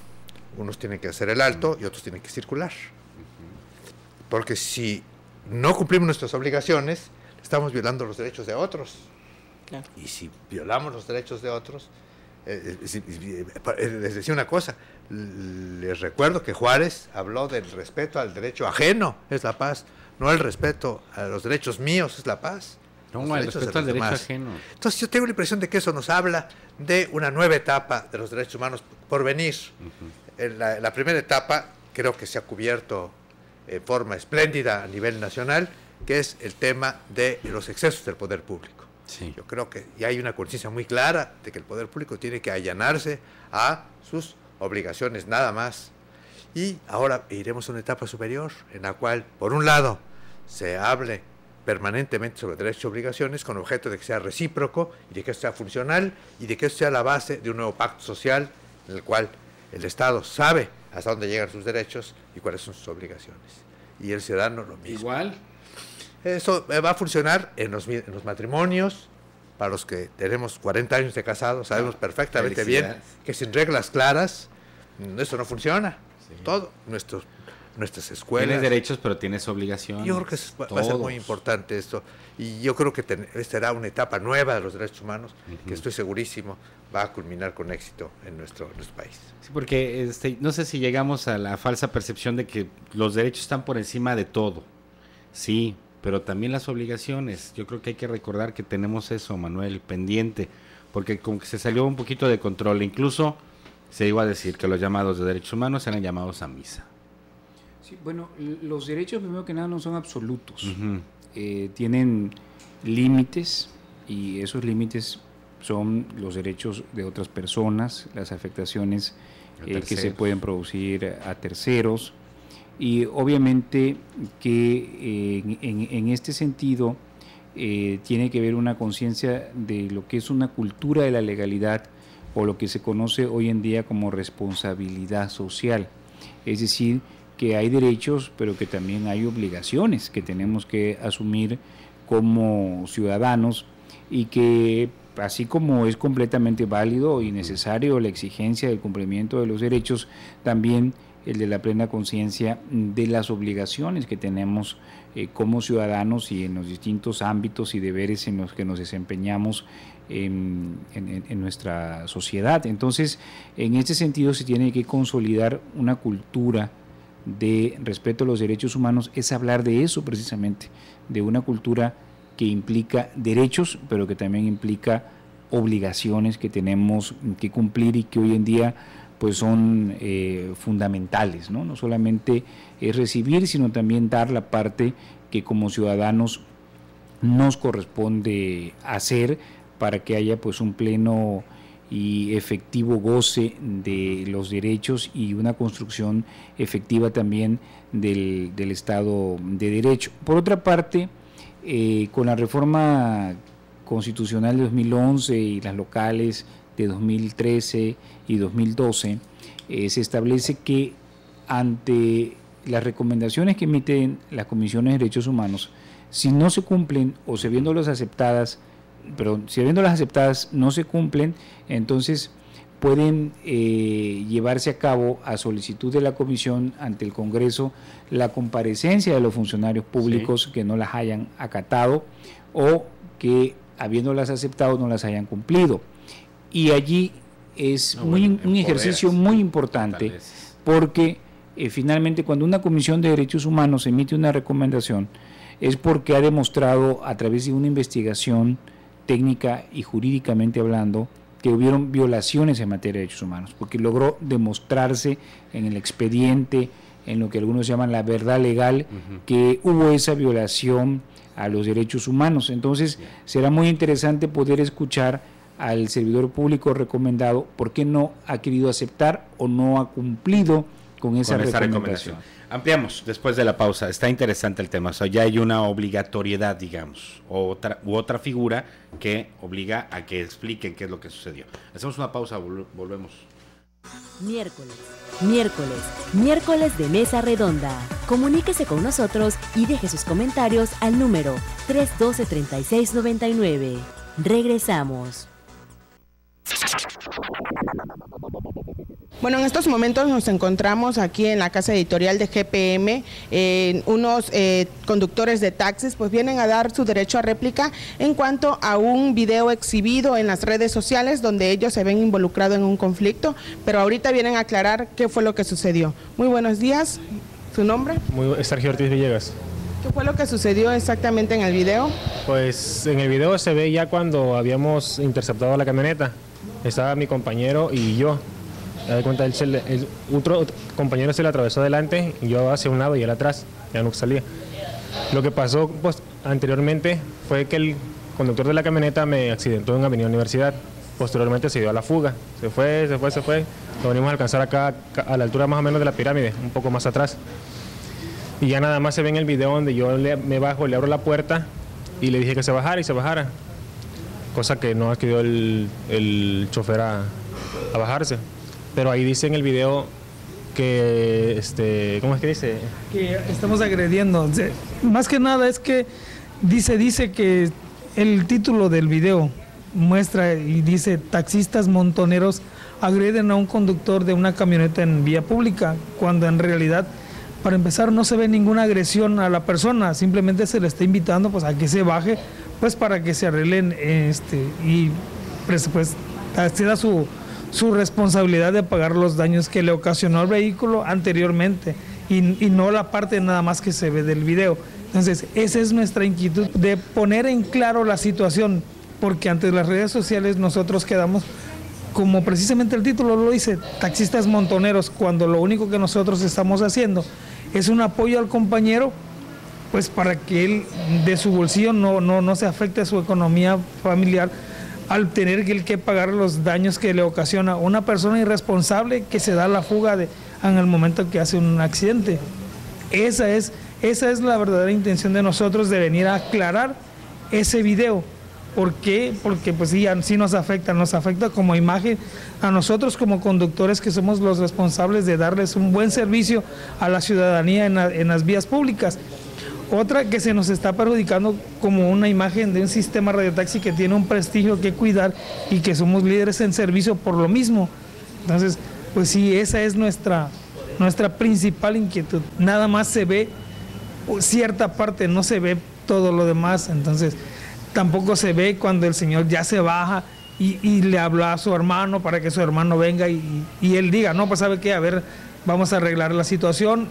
unos tienen que hacer el alto y otros tienen que circular. Porque si no cumplimos nuestras obligaciones, estamos violando los derechos de otros. Claro. Y si violamos los derechos de otros, les decía una cosa, les recuerdo que Juárez habló del respeto al derecho ajeno, es la paz, no el respeto a los derechos míos, es la paz. No, el respeto al derecho ajeno. Entonces yo tengo la impresión de que eso nos habla de una nueva etapa de los derechos humanos por venir. La primera etapa creo que se ha cubierto en forma espléndida a nivel nacional, que es el tema de los excesos del poder público. Sí. Yo creo que ya hay una conciencia muy clara de que el poder público tiene que allanarse a sus obligaciones nada más. Y ahora iremos a una etapa superior en la cual, por un lado, se hable permanentemente sobre derechos y obligaciones con objeto de que sea recíproco y de que esto sea funcional y de que esto sea la base de un nuevo pacto social en el cual el Estado sabe hasta dónde llegan sus derechos y cuáles son sus obligaciones. Y el ciudadano lo mismo. Igual. Eso va a funcionar en los matrimonios. Para los que tenemos 40 años de casados, sabemos perfectamente bien que sin reglas claras, eso no funciona. Sí. Todo, nuestras escuelas. Tienes derechos, pero tienes obligaciones. Yo creo que va a ser muy importante esto. Y yo creo que esta será una etapa nueva de los derechos humanos, que estoy segurísimo va a culminar con éxito en nuestro país. Sí, porque no sé si llegamos a la falsa percepción de que los derechos están por encima de todo. Sí, pero también las obligaciones. Yo creo que hay que recordar que tenemos eso, Manuel, pendiente, porque como que se salió un poquito de control. Incluso se llegó a decir que los llamados de derechos humanos eran llamados a misa. Sí, bueno, los derechos primero que nada no son absolutos. Tienen límites y esos límites son los derechos de otras personas, las afectaciones que se pueden producir a terceros. Y obviamente que en este sentido tiene que haber una conciencia de lo que es una cultura de la legalidad o lo que se conoce hoy en día como responsabilidad social. es decir, que hay derechos, pero que también hay obligaciones que tenemos que asumir como ciudadanos, y que así como es completamente válido y necesario la exigencia del cumplimiento de los derechos, también el de la plena conciencia de las obligaciones que tenemos como ciudadanos y en los distintos ámbitos y deberes en los que nos desempeñamos en nuestra sociedad. Entonces, en este sentido se tiene que consolidar una cultura de respeto a los derechos humanos, es hablar de eso precisamente, de una cultura que implica derechos, pero que también implica obligaciones que tenemos que cumplir y que hoy en día pues son fundamentales, ¿no? No solamente es recibir, sino también dar la parte que como ciudadanos nos corresponde hacer para que haya pues un pleno y efectivo goce de los derechos y una construcción efectiva también del Estado de Derecho. Por otra parte, con la reforma constitucional de 2011 y las locales de 2013 y 2012, se establece que ante las recomendaciones que emiten las comisiones de derechos humanos, si no se cumplen o si habiéndolas aceptadas no se cumplen, entonces pueden llevarse a cabo a solicitud de la comisión ante el Congreso la comparecencia de los funcionarios públicos que no las hayan acatado o que habiéndolas aceptado no las hayan cumplido. Y allí es un ejercicio muy importante porque finalmente cuando una comisión de derechos humanos emite una recomendación es porque ha demostrado a través de una investigación técnica y jurídicamente hablando que hubieron violaciones en materia de derechos humanos, porque logró demostrarse en el expediente, en lo que algunos llaman la verdad legal, que hubo esa violación a los derechos humanos. Entonces será muy interesante poder escuchar al servidor público recomendado por qué no ha querido aceptar o no ha cumplido con esa recomendación. Ampliamos después de la pausa. Está interesante el tema. O sea, ya hay una obligatoriedad, digamos, u otra figura que obliga a que expliquen qué es lo que sucedió. Hacemos una pausa, volvemos. Miércoles de Mesa Redonda. Comuníquese con nosotros y deje sus comentarios al número 312-3699. Regresamos. Bueno, en estos momentos nos encontramos aquí en la casa editorial de GPM. Unos conductores de taxis pues vienen a dar su derecho a réplica en cuanto a un video exhibido en las redes sociales donde ellos se ven involucrados en un conflicto, pero ahorita vienen a aclarar qué fue lo que sucedió. Muy buenos días, ¿su nombre? Sergio Ortiz Villegas. ¿Qué fue lo que sucedió exactamente en el video? Pues en el video se ve ya cuando habíamos interceptado la camioneta. Estaba mi compañero y yo. Me di cuenta, el otro compañero se le atravesó adelante y yo hacia un lado y él atrás, ya no salía. Lo que pasó pues, anteriormente fue que el conductor de la camioneta me accidentó en Avenida Universidad. Posteriormente se dio a la fuga. Se fue. Lo venimos a alcanzar acá a la altura más o menos de la pirámide, un poco más atrás. Y ya nada más se ve en el video donde yo me bajo, le abro la puerta y le dije que se bajara y se bajara. Cosa que no accedió el chofer a bajarse. Pero ahí dice en el video que, ¿cómo es que dice? Que estamos agrediendo. Más que nada es que dice que el título del video muestra y dice taxistas montoneros agreden a un conductor de una camioneta en vía pública, cuando en realidad, para empezar, no se ve ninguna agresión a la persona, simplemente se le está invitando pues a que se baje, pues para que se arreglen y pues se da su responsabilidad de pagar los daños que le ocasionó al vehículo anteriormente y no la parte nada más que se ve del video. Entonces esa es nuestra inquietud, de poner en claro la situación, porque ante las redes sociales nosotros quedamos, como precisamente el título lo dice, taxistas montoneros, cuando lo único que nosotros estamos haciendo es un apoyo al compañero, pues para que él de su bolsillo no se afecte a su economía familiar al tener que pagar los daños que le ocasiona una persona irresponsable que se da la fuga en el momento que hace un accidente. Esa es la verdadera intención de nosotros, de venir a aclarar ese video, ¿Por qué? Porque pues sí nos afecta como imagen a nosotros como conductores, que somos los responsables de darles un buen servicio a la ciudadanía en las vías públicas. Otra que se nos está perjudicando como una imagen de un sistema radiotaxi que tiene un prestigio que cuidar y que somos líderes en servicio por lo mismo. Entonces, pues sí, esa es nuestra principal inquietud. Nada más se ve cierta parte, no se ve todo lo demás. Entonces, tampoco se ve cuando el señor ya se baja y le habla a su hermano para que su hermano venga y él diga, no, pues ¿sabe qué? A ver, vamos a arreglar la situación,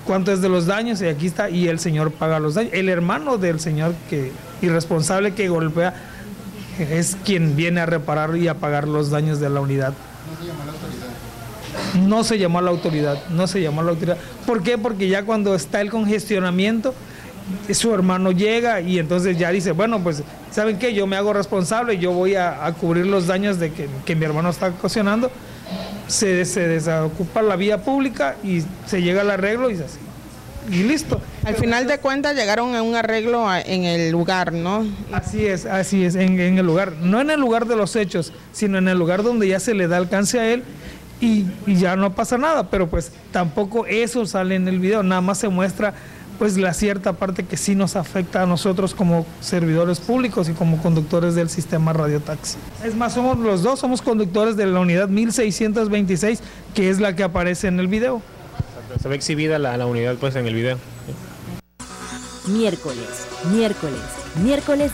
¿cuánto es de los daños? Y aquí está, y el señor paga los daños. El hermano del señor irresponsable que golpea es quien viene a reparar y a pagar los daños de la unidad. No se llamó a la autoridad. ¿Por qué? Porque ya cuando está el congestionamiento, su hermano llega y entonces ya dice, bueno, pues, ¿saben qué? Yo me hago responsable, yo voy a cubrir los daños de que mi hermano está ocasionando. Se desocupa la vía pública y se llega al arreglo y listo. Al final de cuentas llegaron a un arreglo en el lugar, ¿no? Así es, en el lugar. No en el lugar de los hechos, sino en el lugar donde ya se le da alcance a él y ya no pasa nada, pero pues tampoco eso sale en el video, nada más se muestra pues la cierta parte que sí nos afecta a nosotros como servidores públicos y como conductores del sistema radiotaxi. Es más, somos conductores de la unidad 1626, que es la que aparece en el video. Se ve exhibida la unidad pues en el video. Miércoles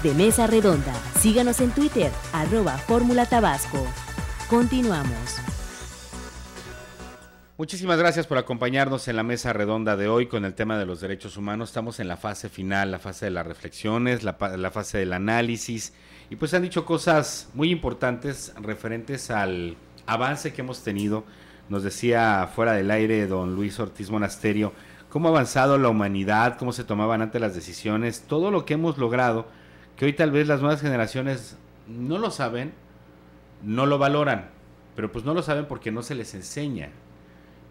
de Mesa Redonda. Síganos en Twitter, @Fórmula Tabasco. Continuamos. Muchísimas gracias por acompañarnos en la mesa redonda de hoy con el tema de los derechos humanos. Estamos en la fase final, la fase de las reflexiones, la fase del análisis, y pues han dicho cosas muy importantes referentes al avance que hemos tenido. Nos decía fuera del aire don Luis Ortiz Monasterio cómo ha avanzado la humanidad, cómo se tomaban antes las decisiones, todo lo que hemos logrado, que hoy tal vez las nuevas generaciones no lo saben, no lo valoran, pero pues no lo saben porque no se les enseña.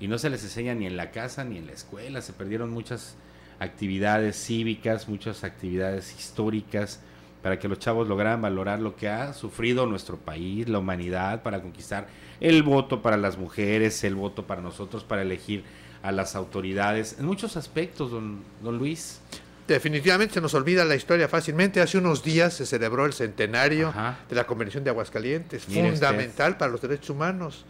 Y no se les enseña ni en la casa ni en la escuela. Se perdieron muchas actividades cívicas, muchas actividades históricas para que los chavos lograran valorar lo que ha sufrido nuestro país, la humanidad, para conquistar el voto para las mujeres, el voto para nosotros, para elegir a las autoridades, en muchos aspectos, don Luis. Definitivamente se nos olvida la historia fácilmente. Hace unos días se celebró el centenario de la Convención de Aguascalientes, fundamental para los derechos humanos.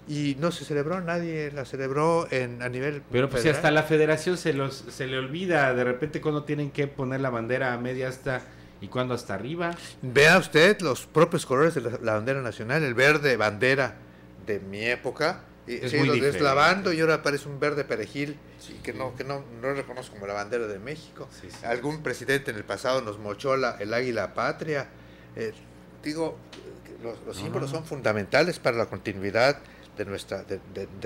Y no se celebró, nadie la celebró a nivel Pero pues si hasta la federación se le olvida de repente cuando tienen que poner la bandera a media asta y cuando hasta arriba. Vea usted los propios colores de la bandera nacional, el verde bandera de mi época, y lo deslavando y ahora aparece un verde perejil que no reconozco como la bandera de México. Algún presidente en el pasado nos mochó el águila patria. Los símbolos son fundamentales para la continuidad de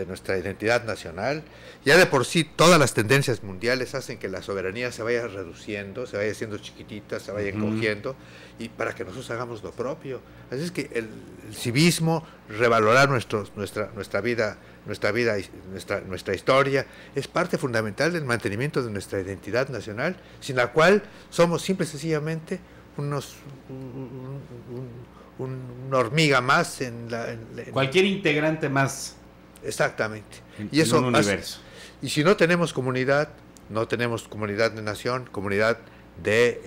nuestra identidad nacional. Ya de por sí todas las tendencias mundiales hacen que la soberanía se vaya reduciendo, se vaya haciendo chiquitita, se vaya encogiendo, y para que nosotros hagamos lo propio. Así es que el civismo, revalorar nuestra vida, nuestra historia, es parte fundamental del mantenimiento de nuestra identidad nacional, sin la cual somos simple y sencillamente una hormiga más en cualquier integrante más. Exactamente. Y eso en un universo. Y si no tenemos comunidad, no tenemos comunidad de nación, comunidad de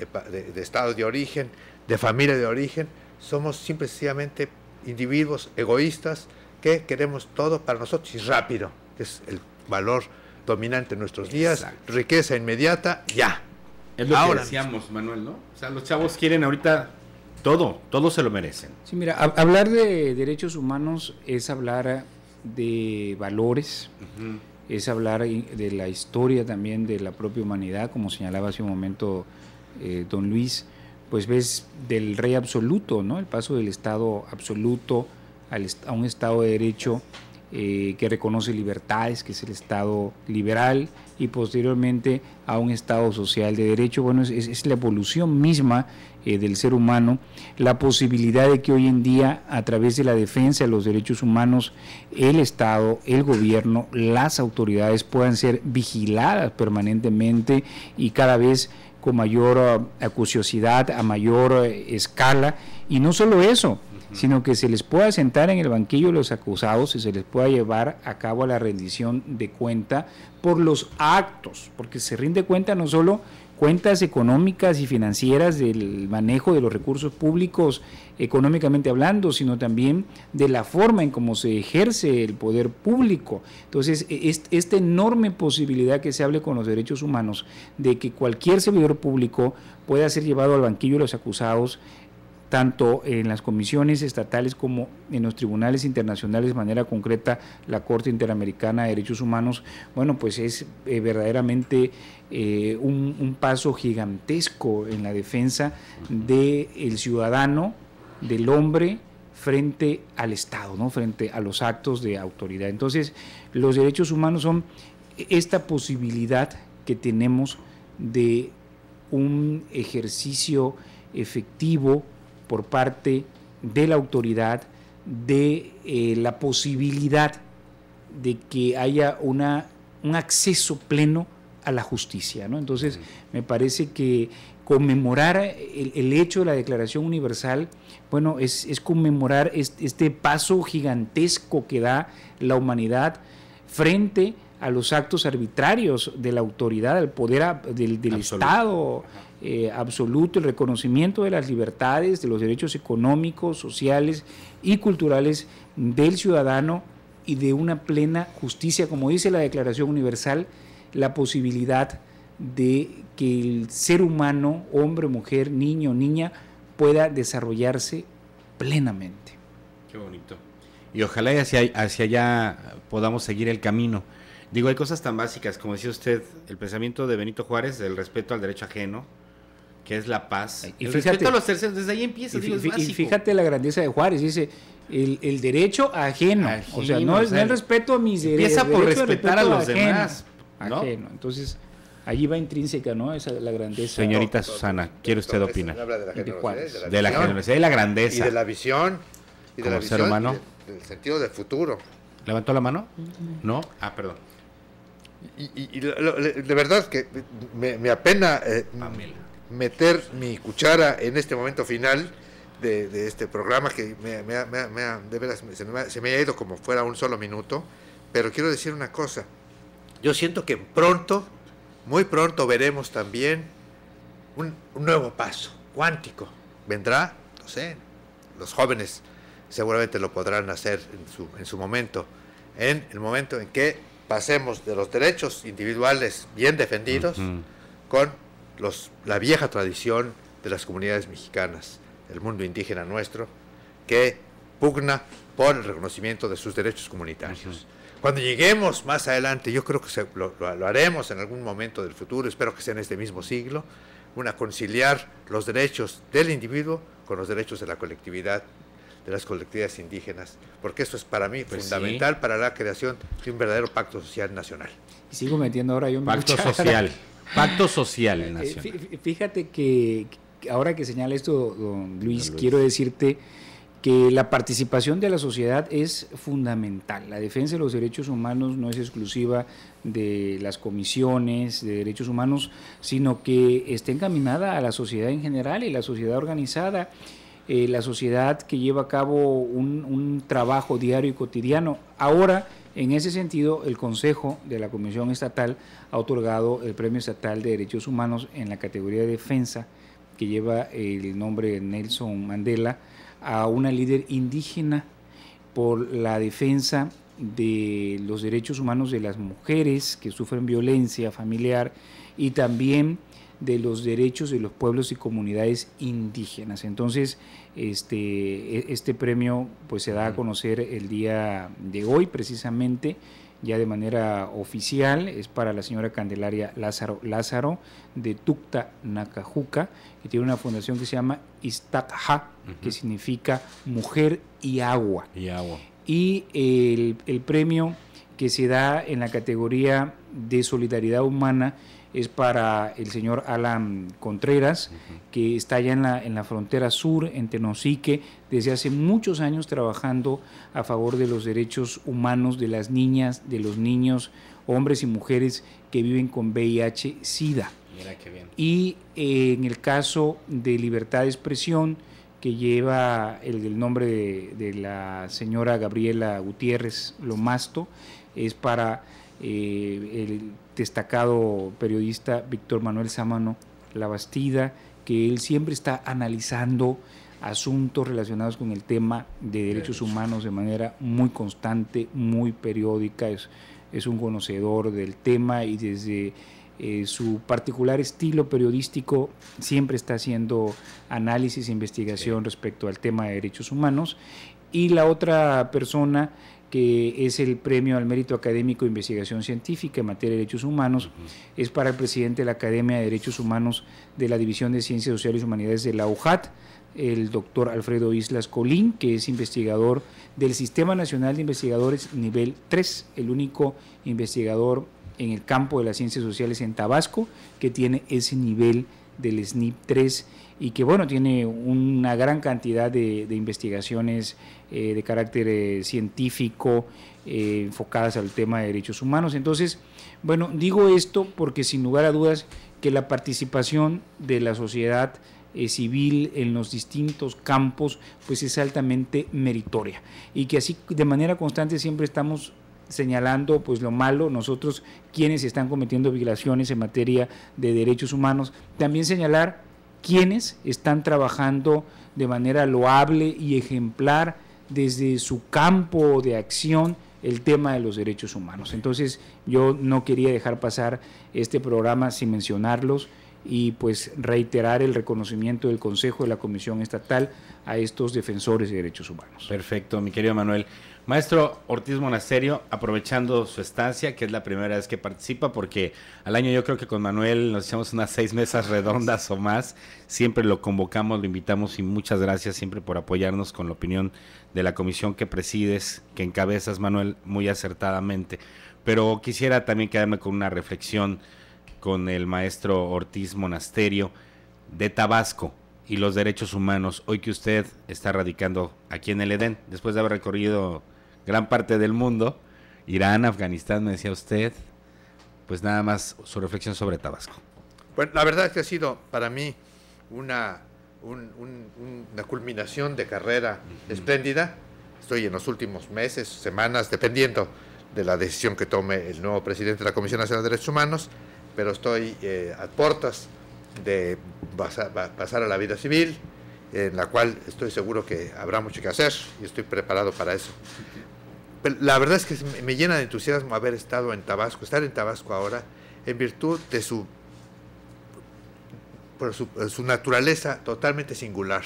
estado de origen, de familia de origen, somos simple y sencillamente individuos egoístas que queremos todo para nosotros y rápido, que es el valor dominante en nuestros días. Riqueza inmediata, ya. Es lo que decíamos, Manuel, ¿no? O sea, los chavos quieren ahorita todo se lo merecen. Sí, mira, hablar de derechos humanos es hablar de valores, es hablar de la historia también de la propia humanidad, como señalaba hace un momento don Luis, pues ves del rey absoluto, ¿no? El paso del Estado absoluto a un Estado de derecho que reconoce libertades, que es el Estado liberal, y posteriormente a un Estado social de derecho. Bueno, es la evolución misma del ser humano, la posibilidad de que hoy en día, a través de la defensa de los derechos humanos, el Estado, el gobierno, las autoridades puedan ser vigiladas permanentemente y cada vez con mayor acuciosidad, a mayor escala, y no solo eso, sino que se les pueda sentar en el banquillo de los acusados y se les pueda llevar a cabo la rendición de cuenta por los actos, porque se rinde cuenta no solo cuentas económicas y financieras del manejo de los recursos públicos económicamente hablando, sino también de la forma en cómo se ejerce el poder público. Entonces, esta enorme posibilidad que se hable con los derechos humanos de que cualquier servidor público pueda ser llevado al banquillo de los acusados, tanto en las comisiones estatales como en los tribunales internacionales, de manera concreta la Corte Interamericana de Derechos Humanos, bueno, pues es verdaderamente un paso gigantesco en la defensa del ciudadano, del hombre, frente al Estado, ¿no? Frente a los actos de autoridad. Entonces, los derechos humanos son esta posibilidad que tenemos de un ejercicio efectivo por parte de la autoridad, de la posibilidad de que haya un acceso pleno a la justicia, ¿no? Entonces, me parece que conmemorar el hecho de la Declaración Universal, bueno, es conmemorar este paso gigantesco que da la humanidad frente a los actos arbitrarios de la autoridad, del poder del Estado absoluto, el reconocimiento de las libertades, de los derechos económicos, sociales y culturales del ciudadano y de una plena justicia, como dice la Declaración Universal, la posibilidad de que el ser humano, hombre, mujer, niño, niña, pueda desarrollarse plenamente. Qué bonito. Y ojalá y hacia allá podamos seguir el camino. Digo, hay cosas tan básicas, como decía usted, el pensamiento de Benito Juárez, del respeto al derecho ajeno, que es la paz. Y el fíjate, respeto a los terceros, desde ahí empieza, digo, es básico. Y fíjate la grandeza de Juárez, dice, el derecho ajeno, o sea, no es el respeto a mis derechos. Empieza por respetar a los demás, ¿no? Ajeno. Entonces, allí va intrínseca, ¿no? Esa la grandeza. Señorita Susana, ¿quiere usted opinar? Habla de la generosidad, de la generosidad y la grandeza. Y de la visión. Y de como la visión, ser humano. Del sentido del futuro. ¿Levantó la mano? ¿No? Ah, perdón. Y de verdad que me apena meter mi cuchara en este momento final de este programa que de veras se me ha ido como fuera un solo minuto, pero quiero decir una cosa. Yo siento que pronto, muy pronto veremos también un nuevo paso cuántico. Vendrá, no sé, los jóvenes seguramente lo podrán hacer en su momento, en el momento en que pasemos de los derechos individuales bien defendidos con la vieja tradición de las comunidades mexicanas, el mundo indígena nuestro, que pugna por el reconocimiento de sus derechos comunitarios. Cuando lleguemos más adelante, yo creo que lo haremos en algún momento del futuro, espero que sea en este mismo siglo, conciliar los derechos del individuo con los derechos de la colectividad, de las colectividades indígenas, porque eso es para mí fundamental para la creación de un verdadero pacto social nacional. Y sigo metiendo ahora yo pacto social, pacto social nacional. Fíjate que ahora que señala esto, don Luis, quiero decirte que la participación de la sociedad es fundamental. La defensa de los derechos humanos no es exclusiva de las comisiones de derechos humanos, sino que está encaminada a la sociedad en general y la sociedad organizada. La sociedad que lleva a cabo un trabajo diario y cotidiano. Ahora, en ese sentido, el Consejo de la Comisión Estatal ha otorgado el Premio Estatal de Derechos Humanos en la categoría de defensa, que lleva el nombre de Nelson Mandela, a una líder indígena por la defensa de los derechos humanos de las mujeres que sufren violencia familiar y también de los derechos de los pueblos y comunidades indígenas. Entonces, este premio pues se da a conocer el día de hoy, precisamente, ya de manera oficial. Es para la señora Candelaria Lázaro de Tucta, Nacajuca, que tiene una fundación que se llama Iztacja, que significa mujer y agua. Y el premio que se da en la categoría de solidaridad humana es para el señor Alan Contreras, que está allá en la frontera sur, en Tenosique, desde hace muchos años trabajando a favor de los derechos humanos de las niñas, de los niños, hombres y mujeres que viven con VIH-Sida. Mira qué bien. Y en el caso de libertad de expresión, que lleva el nombre de la señora Gabriela Gutiérrez Lomasto, es para el destacado periodista Víctor Manuel Sámano Labastida, que él siempre está analizando asuntos relacionados con el tema de derechos humanos de manera muy constante, muy periódica, es un conocedor del tema y desde su particular estilo periodístico siempre está haciendo análisis e investigación respecto al tema de derechos humanos. Y la otra persona que es el Premio al Mérito Académico de Investigación Científica en materia de derechos humanos, es para el presidente de la Academia de Derechos Humanos de la División de Ciencias Sociales y Humanidades de la UJAT, el doctor Alfredo Islas Colín, que es investigador del Sistema Nacional de Investigadores nivel 3, el único investigador en el campo de las ciencias sociales en Tabasco que tiene ese nivel del SNIP 3 y que bueno, tiene una gran cantidad de investigaciones de carácter científico enfocadas al tema de derechos humanos. Entonces, bueno, digo esto porque sin lugar a dudas que la participación de la sociedad civil en los distintos campos pues es altamente meritoria y que así de manera constante siempre estamos señalando pues lo malo, nosotros quienes están cometiendo violaciones en materia de derechos humanos, también señalar quienes están trabajando de manera loable y ejemplar desde su campo de acción el tema de los derechos humanos. Entonces yo no quería dejar pasar este programa sin mencionarlos y pues reiterar el reconocimiento del Consejo de la Comisión Estatal a estos defensores de derechos humanos. Perfecto, mi querido Manuel. Maestro Ortiz Monasterio, aprovechando su estancia, que es la primera vez que participa, porque al año yo creo que con Manuel nos echamos unas 6 mesas redondas o más, siempre lo convocamos, lo invitamos y muchas gracias siempre por apoyarnos con la opinión de la comisión que presides, que encabezas, Manuel, muy acertadamente. Pero quisiera también quedarme con una reflexión con el maestro Ortiz Monasterio de Tabasco y los derechos humanos, hoy que usted está radicando aquí en el Edén, después de haber recorrido gran parte del mundo, Irán, Afganistán, me decía usted, pues nada más su reflexión sobre Tabasco. Bueno, la verdad es que ha sido para mí una culminación de carrera espléndida. Estoy en los últimos meses, semanas, dependiendo de la decisión que tome el nuevo presidente de la Comisión Nacional de Derechos Humanos, pero estoy a puertas de pasar a la vida civil, en la cual estoy seguro que habrá mucho que hacer y estoy preparado para eso. Pero la verdad es que me llena de entusiasmo haber estado en Tabasco, estar en Tabasco ahora, en virtud de su naturaleza totalmente singular.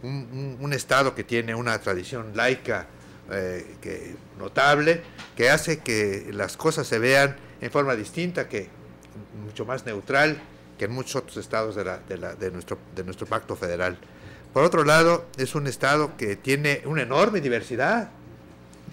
Un estado que tiene una tradición laica notable, que hace que las cosas se vean en forma distinta, que mucho más neutral que en muchos otros estados de nuestro pacto federal. Por otro lado, es un estado que tiene una enorme diversidad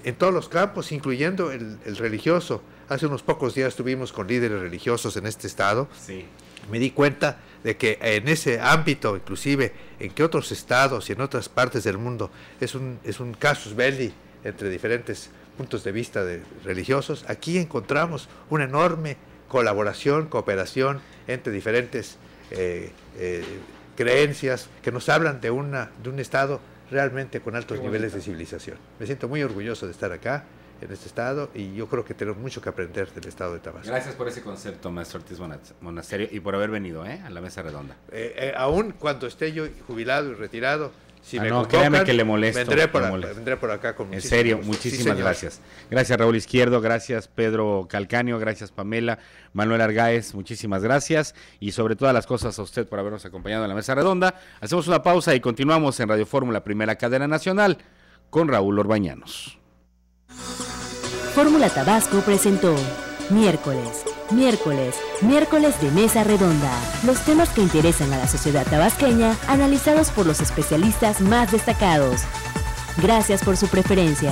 en todos los campos, incluyendo el religioso. Hace unos pocos días estuvimos con líderes religiosos en este estado. Sí. Me di cuenta de que en ese ámbito, inclusive en que otros estados y en otras partes del mundo, es un casus belli entre diferentes puntos de vista de religiosos. Aquí encontramos una enorme colaboración, cooperación entre diferentes creencias que nos hablan de un estado realmente con altos niveles de civilización. Me siento muy orgulloso de estar acá, en este estado, y yo creo que tenemos mucho que aprender del estado de Tabasco. Gracias por ese concepto, maestro Ortiz Monasterio, y por haber venido a la mesa redonda. Aún cuando esté yo jubilado y retirado, si me no, convocan, créame que le molesto. vendré por acá con En serio, gusto. muchísimas Sí, gracias. Gracias, Raúl Izquierdo, gracias, Pedro Calcaño, gracias, Pamela, Manuel Argáez, muchísimas gracias, y sobre todas las cosas a usted por habernos acompañado en la mesa redonda. Hacemos una pausa y continuamos en Radio Fórmula, primera cadena nacional, con Raúl Orbañanos. Fórmula Tabasco presentó Miércoles de Mesa Redonda. Los temas que interesan a la sociedad tabasqueña, analizados por los especialistas más destacados. Gracias por su preferencia.